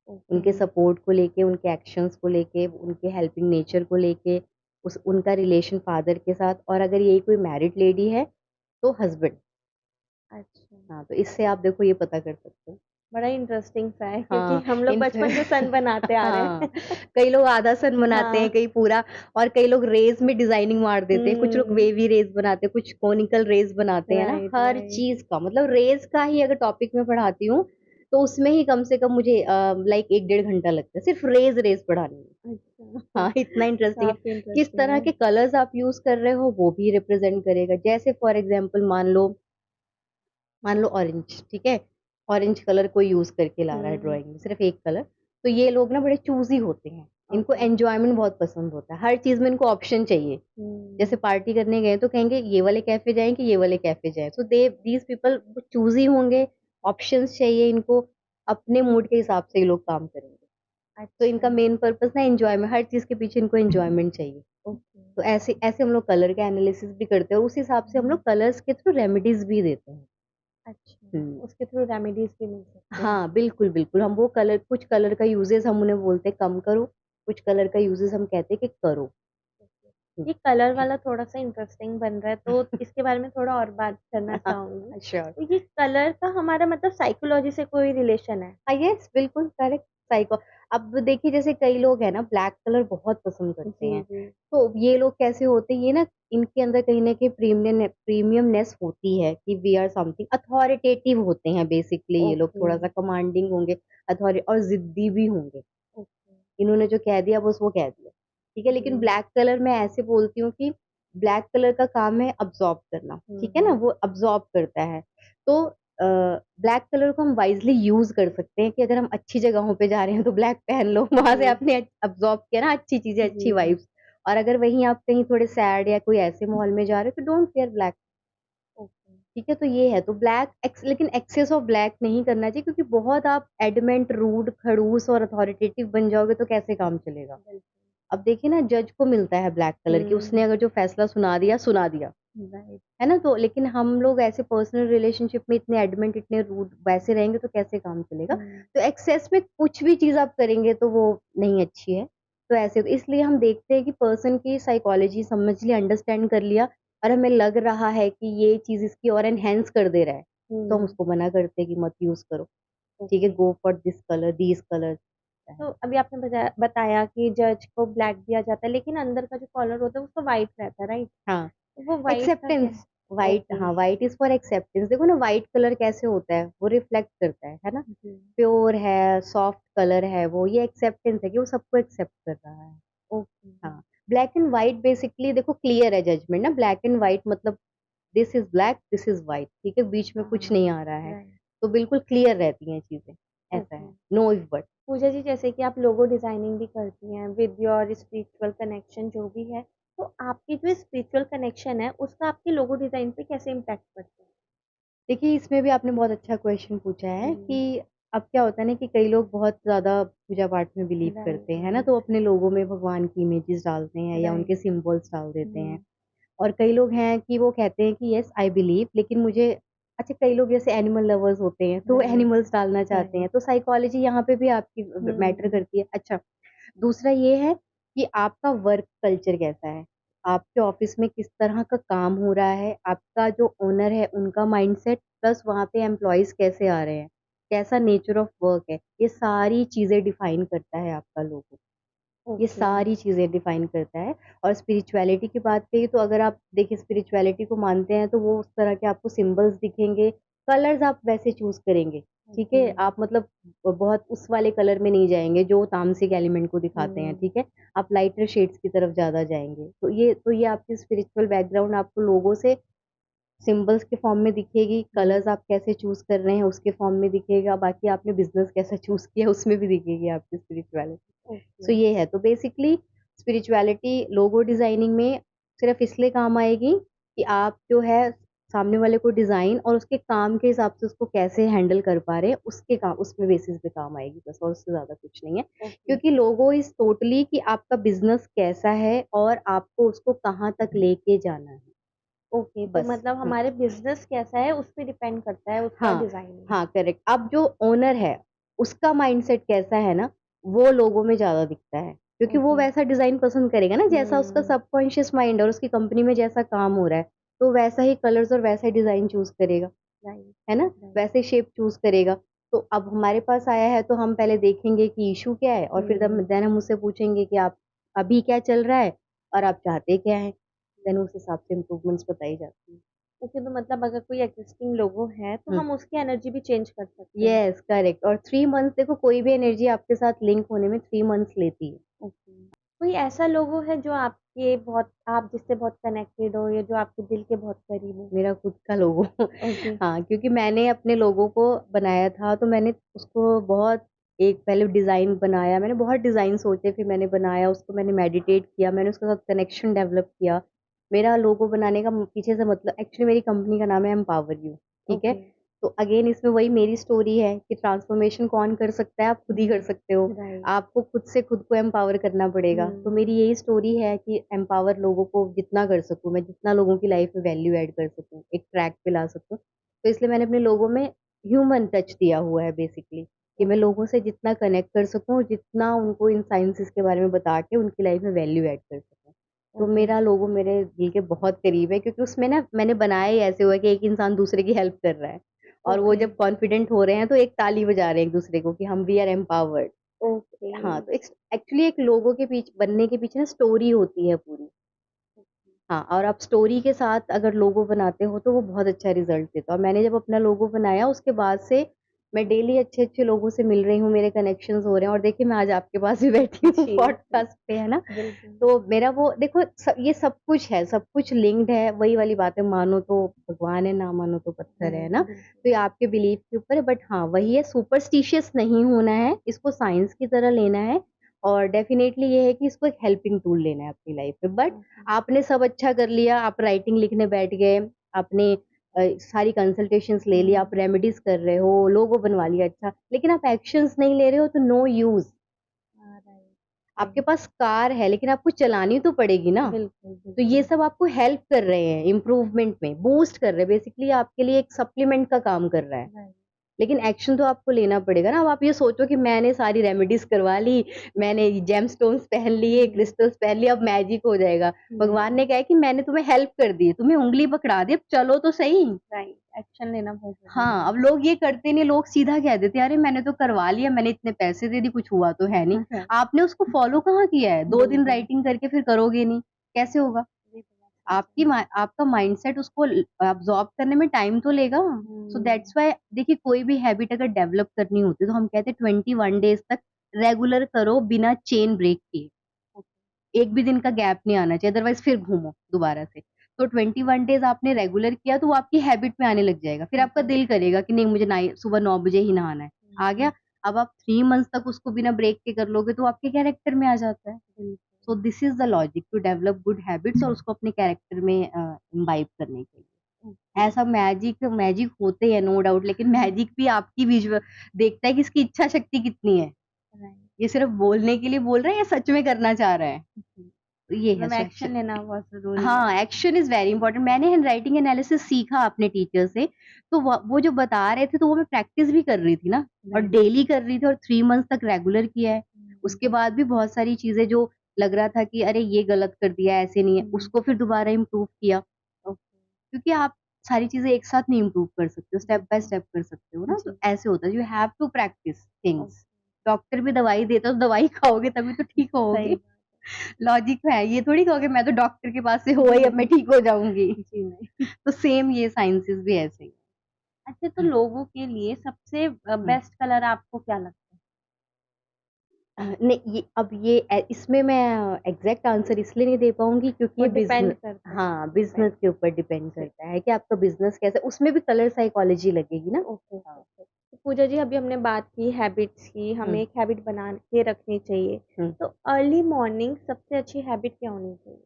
S2: ओके,
S1: उनके सपोर्ट को लेके, उनके एक्शंस को लेके, उनके हेल्पिंग नेचर को लेके, उस उनका रिलेशन फादर के साथ और अगर यही कोई मैरिड लेडी है, तो हस्बैंड।
S2: अच्छा।
S1: हाँ, तो इससे आप देखो ये पता कर सकते हो।
S2: बड़ा इंटरेस्टिंग सा है क्योंकि
S1: हाँ,
S2: हम लोग
S1: इनफै
S2: बचपन से सन बनाते आ रहे
S1: हाँ,
S2: हैं।
S1: कई लोग आधा सन बनाते हैं,
S2: हाँ,
S1: कई पूरा और कई लोग रेज़ में डिज़ाइनिंग मार देते हैं, कुछ लोग
S2: हुँ,
S1: वेवी रेज़ बनाते हैं, कुछ कोनिकल रेज़ बनाते हैं ना,
S2: राइट,
S1: हर
S2: राइट,
S1: चीज़ का मतलब रेज़ का ही अगर टॉपिक मैं पढ़ाती हूँ, तो उसमें ही कम से कम मुझे लाइक 1 डेढ़ घंटा लगता है, सिर्फ रेज़ पढ़ाने में।
S2: अच्छा,
S1: हाँ, इतना इंटरेस्टिंग है।
S2: काफ़ी
S1: किस
S2: इंटरेस्टिंग
S1: तरह
S2: है।
S1: के कलर्स आप यूज़ कर रहे हो, वो भी रिप्रेज़ेंट करेगा। जैसे फॉर एग्ज़ाम्पल मान लो ऑरेंज, ठीक है? ऑरेंज कलर कोई यूज़ करके ला रहा है
S2: हुँ,
S1: ड्राइंग में, सिर्फ़ एक कलर। तो ये लोग ना बड़े चूज़ी होते हैं। इनको
S2: ओके,
S1: एन्जॉयमेंट बहुत पसंद होता है। हर चीज़ में इनको ऑप्शन चाहिए। जैसे
S2: हुँ,
S1: पार्टी करने गए तो कहेंगे ये वाले कैफ़े जाएँ कि ये वाले कैफ़े जाएँ। सो दे दीज़ पीपल वो चूज़ी होंगे, ऑप्शंस चाहिए इनको, अपने मूड के हिसाब से ये लोग काम करेंगे। तो
S2: अच्छा,
S1: इनका मेन पर्पज़ ना एन्जॉयमेंट हर चीज़ के पीछे इनको एन्जॉयमेंट चाहिए।
S2: ओके,
S1: तो ऐसे ऐसे हम लोग कलर का एनालिसिस भी करते हैं और उस हिसाब से हम लोग कलर्स के थ्रू रेमेडीज़ भी देते हैं।
S2: अच्छा,
S1: हुँ।
S2: उसके थ्रू रेमेडीज़ भी मिल सकते हैं।
S1: हाँ, बिल्कुल, बिल्कुल। हम वो कलर कुछ कलर का यूज़ेज़ हम उन्हें बोलते हैं कम करो, कुछ कलर का यूज़ेज़ हम कहते हैं कि करो। हुँ।
S2: ये कलर वाला थोड़ा-सा इंटरेस्टिंग बन रहा है, तो इसके बारे में थोड़ा और बात करना चाहूँगी।
S1: श्योर।
S2: तो ये कलर का हमारा मतलब साइकोलॉजी से कोई रिलेशन है?
S1: हाँ, येस बिल्कुल करेक्ट साइको अब देखिए जैसे कई लोग हैं ना ब्लैक कलर बहुत पसंद करते
S2: जी,
S1: हैं।
S2: जी।
S1: तो ये लोग कैसे होते हैं ये ना इनके अंदर कहीं न कहीं प्रीमियमनेस होती है कि वी आर समथिंग अथॉरिटेटिव होते हैं बेसिकली ये लोग
S2: ओके,
S1: थोड़ा-सा कमांडिंग होंगे, और ज़िद्दी भी होंगे।
S2: ओके।
S1: इन्होंने जो कह दिया बस वो कह दिया, ठीक है? लेकिन
S2: हुँ,
S1: ब्लैक कलर मैं ऐसे बोलती हूँ कि ब्लैक कलर का काम है अब्ज़ॉर्ब करना,
S2: हुँ,
S1: ठीक है ना?
S2: हुँ।
S1: वो अब्ज़ॉर्ब करता है। तो ब्लैक कलर को हम वाइज़ली यूज़ कर सकते हैं कि अगर हम अच्छी जगहों पे जा रहे हैं तो ब्लैक पहन लो, वहाँ से
S2: जी,
S1: आपने अब्ज़ॉर्ब किया ना अच्छी चीज़ें, अच्छी
S2: जी, जी।
S1: वाइब्स और अगर वहीं आप कहीं थोड़े सैड या कोई ऐसे माहौल में जा रहे हो तो डोंट वियर ब्लैक,
S2: ओके।
S1: ठीक है? तो ये है, तो लेकिन एक्सेस ऑफ ब्लैक नहीं करना चाहिए क्योंकि बहुत आप एडमेंट, रूड, खड़ूस और अथॉरिटेटिव बन जाओगे तो कैसे काम चलेगा?
S2: बिल्कुल।
S1: अब देखिए ना जज को मिलता है ब्लैक कलर कि उसने
S2: हुँ,
S1: अगर जो फैसला सुना दिया,
S2: राइट।
S1: है ना? तो लेकिन हम लोग ऐसे पर्सनल रिलेशनशिप में इतने एडमेंट, इतने रूड वैसे रहेंगे तो कैसे काम चलेगा?
S2: हुँ,
S1: तो एक्सेस में कुछ भी चीज़ आप करेंगे तो वो नहीं अच्छी है। तो ऐसे इसलिए हम देखते हैं कि पर्सन की साइकोलॉजी समझ लिया, अंडरस्टैंड कर लिया और हमें लग रहा है कि ये चीज़ इसकी और एनहांस कर दे रहा है, तो हम
S2: हुँ,
S1: उसको मना करते हैं कि मत यूज़ करो। ठीक है?
S2: Okay.
S1: Go for this colour, these colours.
S2: तो अभी आपने बताया कि जज को ब्लैक दिया जाता है, लेकिन अंदर का जो कॉलर होता है उसको व्हाइट रहता है, राइट?
S1: हाँ,
S2: तो वो व्हाइट का
S1: एक्सेप्टेंस
S2: क्या है?
S1: White,
S2: okay.
S1: हाँ, व्हाइट इज़ फॉर एक्सेप्टेंस। देखो ना व्हाइट कलर कैसे होता है, वो रिफ्लेक्ट करता है ना?
S2: जी।
S1: प्योर है, सॉफ्ट कलर है वो, ये एक्सेप्टेंस है कि वो सबको एक्सेप्ट कर रहा है।
S2: ओके।
S1: हाँ, ब्लैक एंड व्हाइट बेसिकली देखो क्लियर है जजमेंट ना, ब्लैक एंड व्हाइट मतलब this is black, this is white, ठीक है? बीच में कुछ
S2: हाँ,
S1: नहीं आ रहा है,
S2: राइट।
S1: तो बिल्कुल क्लियर रहती हैं चीज़ें, ऐसा
S2: ओके।
S1: है, नो इफ बट।
S2: पूजा जी, जैसे कि आप लोगो डिज़ाइनिंग भी करती हैं विद योर स्पिरिचुअल कनेक्शन जो भी है, तो आपकी जो स्पिरिचुअल कनेक्शन है, उसका आपके लोगो डिज़ाइन पे कैसे इम्पैक्ट पड़ता है?
S1: देखिए, इसमें भी आपने बहुत अच्छा क्वेश्चन पूछा है
S2: हुँ,
S1: कि अब क्या होता है ना कि कई लोग बहुत ज़्यादा पूजा-पाठ में बिलीव
S2: राइट,
S1: करते हैं, है ना? तो अपने लोगों में भगवान की इमेजेस डालते हैं या
S2: राइट।
S1: उनके सिंबल्स डाल देते हैं।
S2: हुँ,
S1: और कई लोग हैं कि वो कहते हैं कि येस आई बिलीव, लेकिन मुझे अच्छा कई लोग जैसे एनिमल लवर्स होते हैं, तो वो
S2: राइट,
S1: एनिमल्स डालना चाहते हैं,
S2: राइट।
S1: तो साइकोलॉजी यहाँ पे भी आपकी मैटर
S2: हुँ,
S1: करती है। अच्छा, दूसरा ये है कि आपका वर्क कल्चर कैसा है? आपके ऑफ़िस में किस तरह का काम हो रहा है? आपका जो ओनर है, उनका माइंडसेट प्लस वहाँ पे एम्प्लॉइज़ कैसे आ रहे हैं? कैसा नेचर ऑफ वर्क है? ये सारी चीज़ें डिफ़ाइन करता है आपका लोगो। ये
S2: ओके।
S1: सारी चीज़ें डिफ़ाइन करता है। और स्पिरिचुअलिटी की बात करें तो अगर आप देखिए स्पिरिचुअलिटी को मानते हैं तो वो उस तरह के आपको सिंबल्स दिखेंगे, कलर्स आप वैसे चूज़ करेंगे, ठीक
S2: जी।
S1: है? आप मतलब बहुत उस वाले कलर में नहीं जाएँगे जो तामसिक एलिमेंट को दिखाते हैं,
S2: हुँ,
S1: ठीक है? आप लाइटर शेड्स की तरफ ज़्यादा जाएँगे। तो ये आपकी स्पिरिचुअल बैकग्राउंड आपको लोगों से सिंबल्स के फॉर्म में दिखेगी,
S2: हुँ,
S1: कलर्स आप कैसे चूज़ कर रहे हैं उसके फॉर्म में दिखेगा, बाकी आपने बिज़नेस कैसा चूज़ किया उसमें भी दिखेगी आपकी स्पिरिचुअलिटी।
S2: ओके।
S1: सो ये है, तो बेसिकली स्पिरिचुअलिटी लोगो डिज़ाइनिंग में सिर्फ़ इसलिए काम आएगी कि आप जो है सामने वाले को डिज़ाइन और उसके काम के हिसाब से उसको कैसे हैंडल कर पा रहे हैं, उसके काम उसमें बेसिस पे काम आएगी बस, और उससे ज़्यादा कुछ नहीं है।
S2: ओके,
S1: क्योंकि लोगो इज़ टोटली कि आपका बिज़नेस कैसा है और आपको उसको कहाँ तक लेके जाना है,
S2: ओके, तो
S1: बस।
S2: मतलब
S1: हुँ।
S2: हमारे बिज़नेस कैसा है, उस पे डिपेंड करता है उसका
S1: हाँ,
S2: डिज़ाइनिंग।
S1: हाँ, करेक्ट। अब जो ओनर है, उसका माइंडसेट कैसा है ना, वो लोगों में ज़्यादा दिखता है, क्योंकि वो
S2: ओके।
S1: वैसा डिज़ाइन पसंद करेगा ना, जैसा उसका
S2: हुँ,
S1: सबकॉन्शियस माइंड है और उसकी कंपनी में जैसा काम हो रहा है, तो वैसा ही कलर्स और वैसा ही डिज़ाइन चूज़ करेगा,
S2: राइट,
S1: है ना?
S2: राइट।
S1: वैसे शेप चूज़ करेगा। तो अब हमारे पास आया है, तो हम पहले देखेंगे कि इश्यू क्या है और फिर
S2: हुँ,
S1: देन हम उससे पूछेंगे कि आप अभी क्या चल रहा है और आप चाहते क्या हैं? देन उस हिसाब से इम्प्रूवमेंट्स बताई जाती हैं।
S2: ओके, तो मतलब अगर कोई एक्सिस्टिंग लोगो है, तो
S1: हुँ।
S2: हम उसकी एनर्जी भी चेंज कर सकते हैं।
S1: Yes, correct. और 3 मंथ्स देखो कोई भी एनर्जी आपके साथ लिंक होने में 3 मंथ्स लेती है।
S2: ओके। कोई ऐसा लोगो है जो आपके बहुत आप जिससे बहुत कनेक्टेड हो या जो आपके दिल के बहुत करीब हो?
S1: मेरा खुद का लोगो
S2: ओके,
S1: हाँ, क्योंकि मैंने अपने लोगो को बनाया था तो मैंने उसको बहुत एक पहले डिज़ाइन बनाया, मैंने बहुत डिज़ाइन सोचे फिर मैंने बनाया, उसको मैंने मेडिटेट किया, मैंने उसके साथ कनेक्शन डेवलप किया। मेरा लोगो बनाने का पीछे से मतलब एक्चुअली मेरी कंपनी का नाम है एम्पावर यू, ठीक है?
S2: ओके।
S1: तो अगेन इसमें वही मेरी स्टोरी है कि ट्रांसफॉर्मेशन कौन कर सकता है, आप खुद ही कर सकते हो।
S2: राइट।
S1: आपको खुद से खुद को एम्पावर करना पड़ेगा। तो
S2: हुँ,
S1: मेरी यही स्टोरी है कि एम्पावर लोगों को जितना कर सकूँ मैं, जितना लोगों की लाइफ में वैल्यू ऐड कर सकूँ, एक ट्रैक पे ला सकूँ। तो इसलिए मैंने अपने लोगों में ह्यूमन टच दिया हुआ है बेसिकली, कि मैं
S2: ओके,
S1: लोगों से जितना कनेक्ट कर सकूँ और जितना उनको इन साइंसेज़ के बारे में बता के उनकी लाइफ में वैल्यू ऐड कर सकूँ। तो
S2: ओके।
S1: मेरा लोगो मेरे दिल के बहुत करीब है, क्योंकि उसमें ना मैंने बनाया ही ऐसे हुआ है कि एक इंसान दूसरे की हेल्प कर रहा है और वो
S2: ओके,
S1: जब कॉन्फिडेंट हो रहे हैं तो एक ताली बजा रहे हैं एक-दूसरे को कि हम वी आर एम्पावर्ड।
S2: ओके।
S1: हाँ, तो एक एक्चुअली एक लोगो के बनने के पीछे ना स्टोरी होती है पूरी। हाँ, और आप स्टोरी के साथ अगर लोगो बनाते हो तो वो बहुत अच्छा रिज़ल्ट देता है, और मैंने जब अपना लोगो बनाया उसके बाद से मैं डेली अच्छे-अच्छे लोगों से मिल रही हूँ, मेरे कनेक्शंस हो रहे हैं और देखिए मैं आज आपके पास भी बैठी हूँ
S2: जी, जी,
S1: पॉडकास्ट पे, है ना?
S2: बिल्कुल।
S1: तो मेरा वो देखो ये सब कुछ है, सब कुछ लिंक्ड है, वही वाली बात है, मानो तो भगवान है, ना मानो तो पत्थर है ना?
S2: बिल्कुल।
S1: तो ये आपके बिलीफ के ऊपर है, बट हाँ, वही है, सुपरस्टिशियस नहीं होना है, इसको साइंस की तरह लेना है और डेफ़िनेटली ये है कि इसको एक हेल्पिंग टूल लेना है अपनी लाइफ़ में। बट
S2: ओके,
S1: आपने सब अच्छा कर लिया, आप राइटिंग लिखने बैठ गए, आपने सारी कंसल्टेशंस ले लिया, आप
S2: हुँ।
S1: रेमेडीज़ कर रहे हो, लोगो बनवा लिया अच्छा, लेकिन आप एक्शंस नहीं ले रहे हो तो नो यूज़।
S2: हाँ, राइट,
S1: आपके
S2: राइट।
S1: पास कार है लेकिन आपको चलानी तो पड़ेगी ना।
S2: बिल्कुल,
S1: तो ये
S2: बिल्कुल।
S1: सब आपको हेल्प कर रहे हैं इम्प्रूवमेंट में, बूस्ट कर रहे हैं, बेसिकली आपके लिए एक सप्लीमेंट का काम कर रहा है।
S2: राइट।
S1: लेकिन एक्शन तो आपको लेना पड़ेगा ना। अब आप ये सोचो कि मैंने सारी रेमेडीज़ करवा ली, मैंने जेमस्टोन्स पहन लिए,
S2: हुँ,
S1: क्रिस्टल्स पहन लिए, अब मैजिक हो जाएगा। भगवान
S2: हुँ।
S1: ने कहा है कि मैंने तुम्हें हेल्प कर दी है, तुम्हें उँगली पकड़ा दी, अब चलो तो सही।
S2: राइट, एक्शन लेना बहुत ज़रूरी
S1: हाँ,
S2: है।
S1: अब लोग ये करते नहीं, लोग सीधा कह देते हैं, "अरे मैंने तो करवा लिया, मैंने इतने पैसे दे दिए, कुछ हुआ तो है नहीं।" आपने उसको फॉलो कहाँ किया है? 2 दिन
S2: बिल्कुल,
S1: राइटिंग करके फिर करोगे नहीं, कैसे होगा?
S2: ये तो बात
S1: आपका माइंडसेट उसको अब्सॉर्ब करने में टाइम तो लेगा। सो दैट्स व्हाई देखिए कोई भी हैबिट अगर डेवलप करनी होती है तो हम कहते हैं 21 डेज तक रेगुलर करो बिना चेन ब्रेक किए। एक भी दिन का गैप नहीं आना चाहिए, अदरवाइज फिर घूमो दोबारा से। तो 21 डेज आपने रेगुलर किया तो वो आपकी हैबिट में आने लग जाएगा, फिर आपका दिल करेगा कि नहीं मुझे सुबह 9 बजे ही नहाना है। आ गया। अब आप 3 मंथ्स तक उसको बिना ब्रेक के कर लोगे तो आपके कैरेक्टर में आ जाता है। So this is the logic to develop good habits और उसको अपने कैरेक्टर में इम्बाइब करने के लिए। ऐसा मैजिक मैजिक होते हैं नो डाउट, लेकिन मैजिक भी आपकी विजुअल देखता है कि इसकी इच्छा शक्ति कितनी है। ये सिर्फ बोलने के लिए बोल रहा है या सच में करना चाह रहा है। तो ये है
S2: मतलब एक्शन लेना बहुत जरूरी है।
S1: हाँ, एक्शन इज वेरी इंपॉर्टेंट। मैंने हैंड राइटिंग एनालिसिस सीखा अपने टीचर से, तो वो जो बता रहे थे तो वो मैं प्रैक्टिस भी कर रही थी ना, और डेली कर रही थी और 3 मंथ्स तक रेगुलर किया है। उसके बाद भी बहुत सारी चीजें जो लग रहा था कि अरे ये गलत कर दिया, ऐसे नहीं है, उसको फिर दोबारा इम्प्रूव किया। क्योंकि आप सारी चीजें एक साथ नहीं इम्प्रूव कर सकते हो, स्टेप बाय स्टेप कर सकते हो ना। तो ऐसे होता है, you have to practise things. Doctor भी दवाई देता है तो दवाई खाओगे तभी तो ठीक होगे। लॉजिक है, ये थोड़ी कहोगे मैं तो डॉक्टर के पास से हो ही अब मैं ठीक हो जाऊंगी।
S2: जी नहीं।
S1: तो सेम ये साइंसेस भी ऐसे ही
S2: अच्छा, तो लोगों के लिए सबसे बेस्ट कलर आपको क्या लगता है?
S1: नहीं ये अब ये इसमें मैं एग्जैक्ट आंसर इसलिए नहीं दे पाऊंगी क्योंकि
S2: वो
S1: ये
S2: डिपेंड
S1: बिजनेस,
S2: करता है।
S1: हाँ बिजनेस के ऊपर डिपेंड करता है कि आपका बिजनेस कैसा, उसमें भी कलर साइकोलॉजी लगेगी ना।
S2: ओके
S1: हाँ।
S2: ओके। तो पूजा जी, अभी हमने बात की हैबिट्स की, हमें एक हैबिट बना के रखनी चाहिए। तो अर्ली मॉर्निंग सबसे अच्छी हैबिट क्या होनी चाहिए?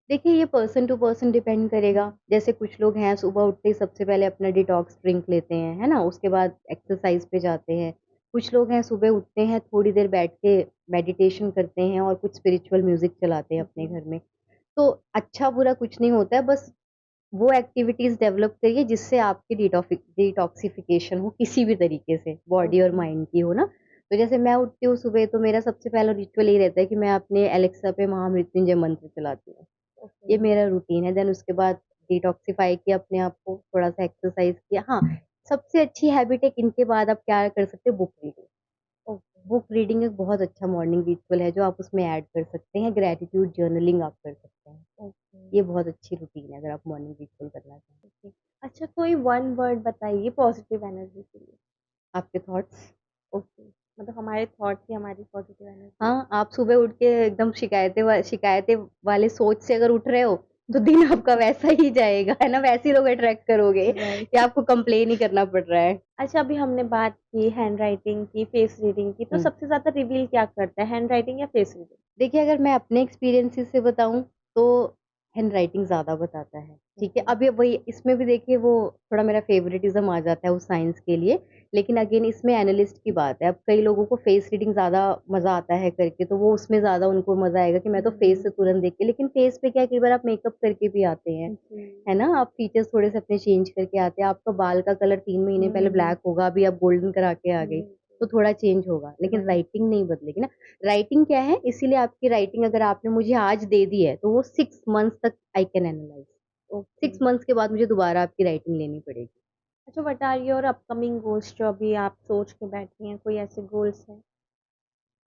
S1: देखिए ये पर्सन टू पर्सन डिपेंड करेगा। जैसे कुछ लोग हैं सुबह उठते ही सबसे पहले अपना डिटॉक्स ड्रिंक लेते हैं, है ना, उसके बाद एक्सरसाइज पे जाते हैं। कुछ लोग हैं सुबह उठते हैं थोड़ी देर बैठ के मेडिटेशन करते हैं और कुछ स्पिरिचुअल म्यूजिक चलाते हैं अपने घर में। तो अच्छा बुरा कुछ नहीं होता है, बस वो एक्टिविटीज डेवलप करिए जिससे आपकी डिटॉक्सिफिकेशन हो किसी भी तरीके से, बॉडी और माइंड की हो ना। तो जैसे मैं उठती हूँ सुबह तो मेरा सबसे पहला रिचुअल ये रहता है कि मैं अपने एलेक्सा पे महामृत्युंजय मंत्र चलाती हूँ। ये मेरा रूटीन है। देन उसके बाद डिटॉक्सिफाई किया अपने आप को, थोड़ा सा एक्सरसाइज किया। हाँ, सबसे अच्छी हैबिट है इनके बाद आप क्या कर सकते हो, बुक रीडिंग। बुक रीडिंग एक बहुत अच्छा मॉर्निंग रिचुअल है जो आप उसमें ऐड कर सकते हैं। ग्रेटिट्यूड जर्नलिंग आप कर सकते हैं। ये बहुत अच्छी रूटीन है अगर आप मॉर्निंग रिचुअल करना चाहते हैं।
S2: अच्छा, कोई वन वर्ड बताइए पॉजिटिव एनर्जी के लिए।
S1: आपके थॉट्स।
S2: ओके, मतलब हमारे थॉट्स ही हमारी पॉजिटिव एनर्जी।
S1: हाँ, आप सुबह उठ के एकदम शिकायतें वाले सोच से अगर उठ रहे हो तो दिन आपका वैसा ही जाएगा, है ना, वैसे ही लोग अट्रैक्ट करोगे कि आपको कंप्लेन ही करना पड़ रहा है।
S2: अच्छा, अभी हमने बात की हैंड राइटिंग की, फेस रीडिंग की, तो सबसे ज्यादा रिवील क्या करता है, हैंड राइटिंग या फेस रीडिंग?
S1: देखिए अगर मैं अपने एक्सपीरियंसेस से बताऊं तो हैंड राइटिंग ज़्यादा बताता है। ठीक है, अब ये वही इसमें भी देखिए वो थोड़ा मेरा फेवरेटिज्म आ जाता है उस साइंस के लिए। लेकिन अगेन इसमें एनालिस्ट की बात है। अब कई लोगों को फेस रीडिंग ज़्यादा मज़ा आता है करके, तो वो उसमें ज़्यादा उनको मज़ा आएगा कि मैं तो फेस से तुरंत देख के। लेकिन फेस पे क्या है, कई बार आप मेकअप करके भी आते हैं, है ना, आप फीचर्स थोड़े से अपने चेंज करके आते हैं। आपका बाल का कलर 3 महीने पहले ब्लैक होगा, अभी आप गोल्डन करा के आ गई, तो थोड़ा चेंज होगा, लेकिन राइटिंग नहीं बदलेगी ना। राइटिंग क्या है, इसीलिए आपकी राइटिंग अगर आपने मुझे आज दे दी है तो वो 6 मंथ्स तक आई कैन एनालाइज। 6 मंथ्स के बाद मुझे दोबारा आपकी राइटिंग लेनी पड़ेगी।
S2: अच्छा, what are your upcoming goals जो अभी आप सोच के बैठी हैं, कोई ऐसे गोल्स हैं?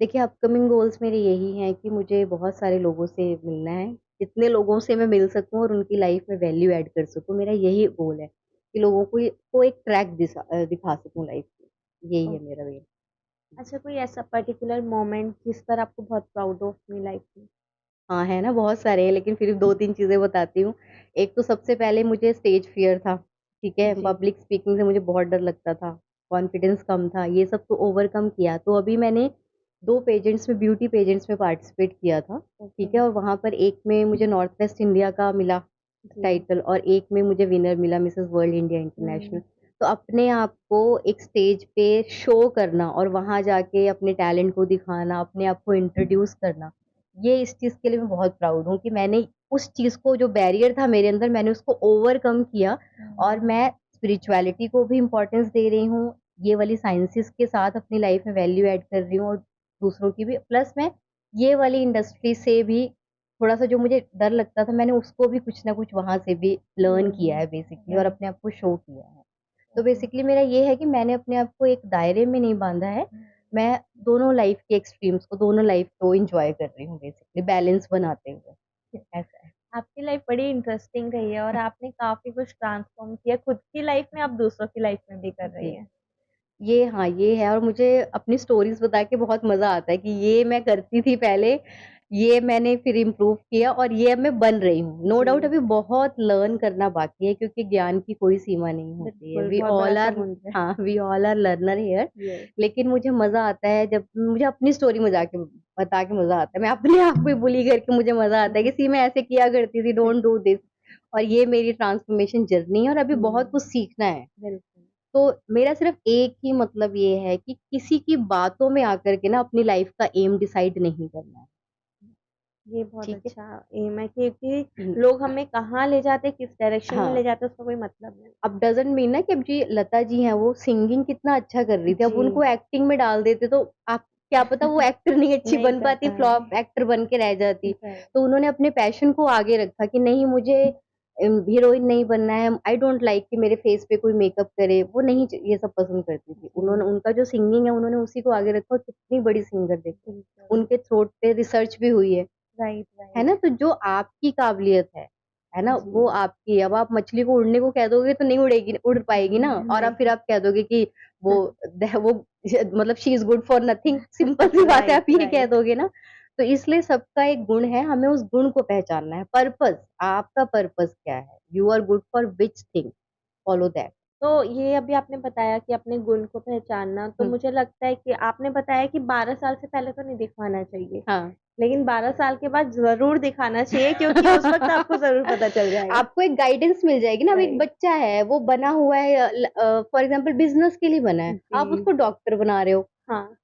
S1: देखिए अपकमिंग गोल्स मेरे यही हैं कि मुझे बहुत सारे लोगों से मिलना है, जितने लोगों से मैं मिल सकूं और उनकी लाइफ में वैल्यू ऐड कर सकूं। मेरा यही गोल है कि लोगों को एक ट्रैक दिखा सकूं लाइफ की। यही है मेरा वेल।
S2: अच्छा, कोई ऐसा पर्टिकुलर मोमेंट जिस पर आपको बहुत प्राउड हो अपनी लाइफ में?
S1: हाँ, है ना, बहुत सारे हैं लेकिन फिर 2-3 चीज़ें बताती हूँ। एक तो सबसे पहले मुझे स्टेज फ़ियर था, ठीक है? पब्लिक स्पीकिंग से मुझे बहुत डर लगता था, कॉन्फिडेंस कम था, ये सब तो ओवरकम किया। तो अभी मैंने 2 पेजेंट्स में, ब्यूटी पेजेंट्स में पार्टिसिपेट किया था, ठीक है? और वहाँ पर एक में मुझे नॉर्थ वेस्ट इंडिया का मिला टाइटल और एक में मुझे विनर मिला मिसेस वर्ल्ड इंडिया इंटरनेशनल। तो अपने आप को एक स्टेज पे शो करना और वहाँ जाके अपने टैलेंट को दिखाना, अपने आप को इंट्रोड्यूस करना, ये इस चीज़ के लिए मैं बहुत प्राउड हूँ कि मैंने उस चीज़ को, जो बैरियर था मेरे अंदर, मैंने उसको ओवरकम किया। और मैं स्पिरिचुअलिटी को भी इम्पोर्टेंस दे रही हूँ, ये वाली साइंसेस के साथ अपनी लाइफ में वैल्यू ऐड कर रही हूँ और दूसरों की भी। प्लस मैं ये वाली इंडस्ट्री से भी थोड़ा-सा जो मुझे डर लगता था, मैंने उसको भी कुछ ना कुछ वहाँ से भी लर्न किया है बेसिकली और अपने आप को शो किया है। तो बेसिकली मेरा ये है कि मैंने अपने आप को एक दायरे में नहीं बाँधा है। मैं दोनों लाइफ के एक्सट्रीम्स को, दोनों लाइफ को एन्जॉय कर रही हूँ बेसिकली बैलेंस बनाते हुए। ऐसा है।
S2: आपकी लाइफ बड़ी इंटरेस्टिंग रही है और आपने काफ़ी कुछ ट्रांसफ़ॉर्म किया, खुद की लाइफ में, आप दूसरों की लाइफ में भी कर रही
S1: जी।
S2: हैं।
S1: ये हाँ, ये है और मुझे अपनी स्टोरीज़ बता के बहुत मज़ा आता है कि ये मैं करती थी पहले, ये मैंने फिर इम्प्रूव किया और ये अब मैं बन रही हूँ। नो डाउट
S2: जी,
S1: अभी बहुत लर्न करना बाकी है क्योंकि ज्ञान की कोई सीमा नहीं होती है।
S2: बिल्कुल, बहुत बड़ा समुद्र है।
S1: We all are learner here.
S2: Yes,
S1: लेकिन मुझे मज़ा आता है जब मुझे अपनी स्टोरी बता के मज़ा आता है। मैं अपने आप को ही बुली करके मुझे मज़ा आता है कि सी मैं ऐसे किया करती थी, डोंट डू दिस और ये मेरी ट्रांसफॉर्मेशन जर्नी है और अभी बहुत
S2: हुँ,
S1: कुछ सीखना है।
S2: बिल्कुल,
S1: तो मेरा सिर्फ एक ही मतलब ये है कि किसी की बातों में आकर के ना अपनी लाइफ का एम डिसाइड नहीं करना है,
S2: ये बहुत
S1: ठीक है?
S2: अच्छा एम है क्योंकि
S1: हुँ,
S2: लोग हमें कहाँ ले जाते हैं, किस डायरेक्शन में ले
S1: हाँ,
S2: जाते हैं, उसका कोई मतलब नहीं।
S1: अब डज़न्ट मीन ना कि अब जी लता जी हैं वो सिंगिंग कितना अच्छा कर रही थी, अब
S2: जी,
S1: उनको एक्टिंग में डाल देते तो आप क्या पता वो एक्टर नहीं अच्छी
S2: नहीं
S1: बन
S2: कर
S1: पाती,
S2: पाएँगे,
S1: फ्लॉप एक्टर बन के रह जाती।
S2: राइट,
S1: तो उन्होंने अपने पैशन को आगे रखा कि नहीं मुझे हीरोइन नहीं बनना है, आई डोंट लाइक कि मेरे फेस पे कोई मेकअप करे, वो नहीं च ये सब पसंद करती थी। उन्होंने
S2: जी,
S1: उनका जो सिंगिंग है उन्होंने उसी को आगे रखा और कितनी बड़ी सिंगर देखो,
S2: बिल्कुल,
S1: उनके थ्रोट पे रिसर्च भी हुई
S2: राइट,
S1: है
S2: राइट,
S1: ना? तो जो आपकी काबिलियत है ना? वो
S2: जी,
S1: आपकी है। अब आप मछली को उड़ने को कह दोगे तो नहीं उड़ेगी उड़ पाएगी ना और अब फिर
S2: नहीं,
S1: आप कह दोगे कि वो वो मतलब she is good for nothing simple सी बात है
S2: राइट,
S1: आप ये कह
S2: राइट।
S1: दोगे ना। तो इसलिए सबका एक गुण है, हमें उस गुण को पहचानना है। पर्पज़ आपका पर्पज़ क्या है? You are good for which thing? Follow that.
S2: तो ये अभी आपने बताया कि अपने गुण को पहचानना, तो
S1: हुँ,
S2: मुझे लगता है कि आपने बताया कि 12 साल से पहले तो नहीं दिखाना चाहिए,
S1: हाँ।
S2: लेकिन 12 साल के बाद ज़रूर दिखाना चाहिए क्योंकि उस वक़्त आपको ज़रूर पता चल जाएगा।
S1: आपको एक गाइडेंस मिल जाएगी ना, अब एक
S2: राइट,
S1: बच्चा है, वो बना हुआ है फॉर एग्ज़ाम्पल बिज़नेस के लिए बना है, आप
S2: जी,
S1: उसको डॉक्टर बना रहे
S2: हाँ,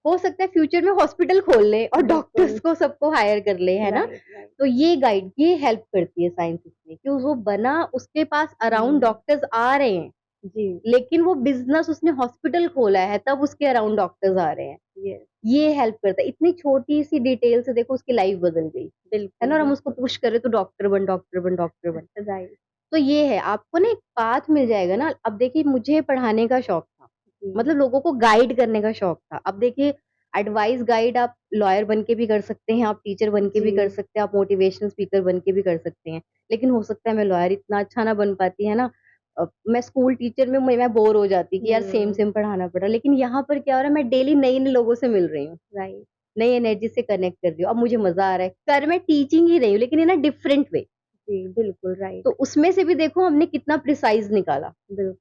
S1: हो सकता है फ्यूचर में हॉस्पिटल खोल ले और डॉक्टर्स
S2: बिल्कुल,
S1: को सबको हायर कर ले, है ना?
S2: राइट, राइट,
S1: तो ये हेल्प करती है साइंस इसमें कि वो बना उसके पास अराउंड
S2: हुँ,
S1: डॉक्टर्स आ रहे हैं,
S2: जी,
S1: लेकिन वो बिज़नेस उसने हॉस्पिटल खोला है तब उसके अराउंड डॉक्टर्स आ रहे हैं।
S2: यस,
S1: ये हेल्प करता है, इतनी छोटी-सी डिटेल से देखो उसकी लाइफ बदल गई, है
S2: बिल्कुल,
S1: ना? और हम उसको
S2: बिल्कुल,
S1: पुश करें तो डॉक्टर बन, डॉक्टर बन, डॉक्टर बन।
S2: राइट,
S1: तो ये है, आपको ना एक पाथ मिल जाएगा ना, अब देखिए मुझे पढ़ाने का शौक था, मतलब
S2: जी,
S1: लोगों को गाइड करने का शौक था। अब देखिए एडवाइस गाइड आप लॉयर बन के भी कर सकते हैं, आप टीचर बन के भी कर
S2: जी,
S1: सकते हैं, आप मोटिवेशनल स्पीकर बन के भी कर सकते हैं। लेकिन हो सकता है मैं लॉयर इतना अच्छा ना बन पाती, है ना? मैं स्कूल टीचर में मैं बोर हो जाती कि यार
S2: हुँ,
S1: सेम-सेम पढ़ाना पड़ रहा है। लेकिन यहाँ पर क्या हो रहा है मैं डेली नए-नए लोगों से मिल रही हूँ,
S2: राइट,
S1: नई एनर्जी से कनेक्ट कर रही हूँ। अब मुझे मज़ा आ रहा है। कर मैं टीचिंग ही रही हूँ लेकिन इन अ डिफरेंट वे।
S2: जी, बिल्कुल,
S1: तो
S2: राइट,
S1: उसमें से भी देखो हमने कितना प्रिसाइज़ निकाला,
S2: बिल्कुल,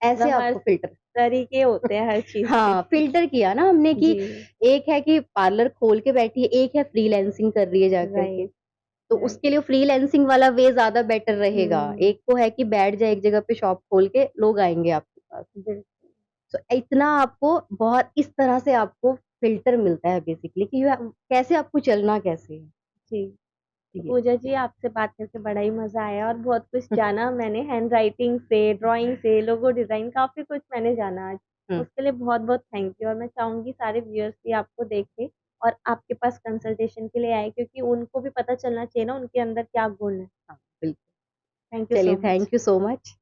S1: ऐसे
S2: मतलब हर
S1: आपको फ़िल्टर
S2: तरीके होते हैं हर चीज़ के।
S1: हाँ, फ़िल्टर किया ना हमने कि
S2: जी,
S1: एक है कि पार्लर खोल के बैठी है, एक है फ्रीलांसिंग कर रही है जाकर के।
S2: राइट,
S1: तो
S2: राइट,
S1: उसके लिए फ्रीलांसिंग वाला वे ज़्यादा बेटर रहेगा।
S2: हुँ,
S1: एक तो है कि बैठ जाए एक जगह पे शॉप खोल के, लोग आएँगे आपके पास।
S2: बिल्कुल,
S1: तो इतना आपको बहुत इस तरह से आपको फ़िल्टर मिलता है बेसिकली कि कैसे आपको चलना कैसे है।
S2: जी। तो
S1: ये
S2: पूजा जी आपसे बात करके बड़ा ही मज़ा आया और बहुत कुछ जाना मैंने हैंडराइटिंग से, ड्राइंग से, लोगो डिज़ाइन काफ़ी कुछ मैंने जाना आज।
S1: हुँ,
S2: उसके लिए बहुत-बहुत थैंक यू और मैं चाहूँगी सारे व्यूअर्स भी आपको देखें और आपके पास कंसल्टेशन के लिए आएँ क्योंकि उनको भी पता चलना चाहिए ना उनके अंदर क्या गुण है।
S1: हाँ, बिल्कुल।
S2: थैंक यू
S1: चलिए
S2: so much.
S1: Thank you so much.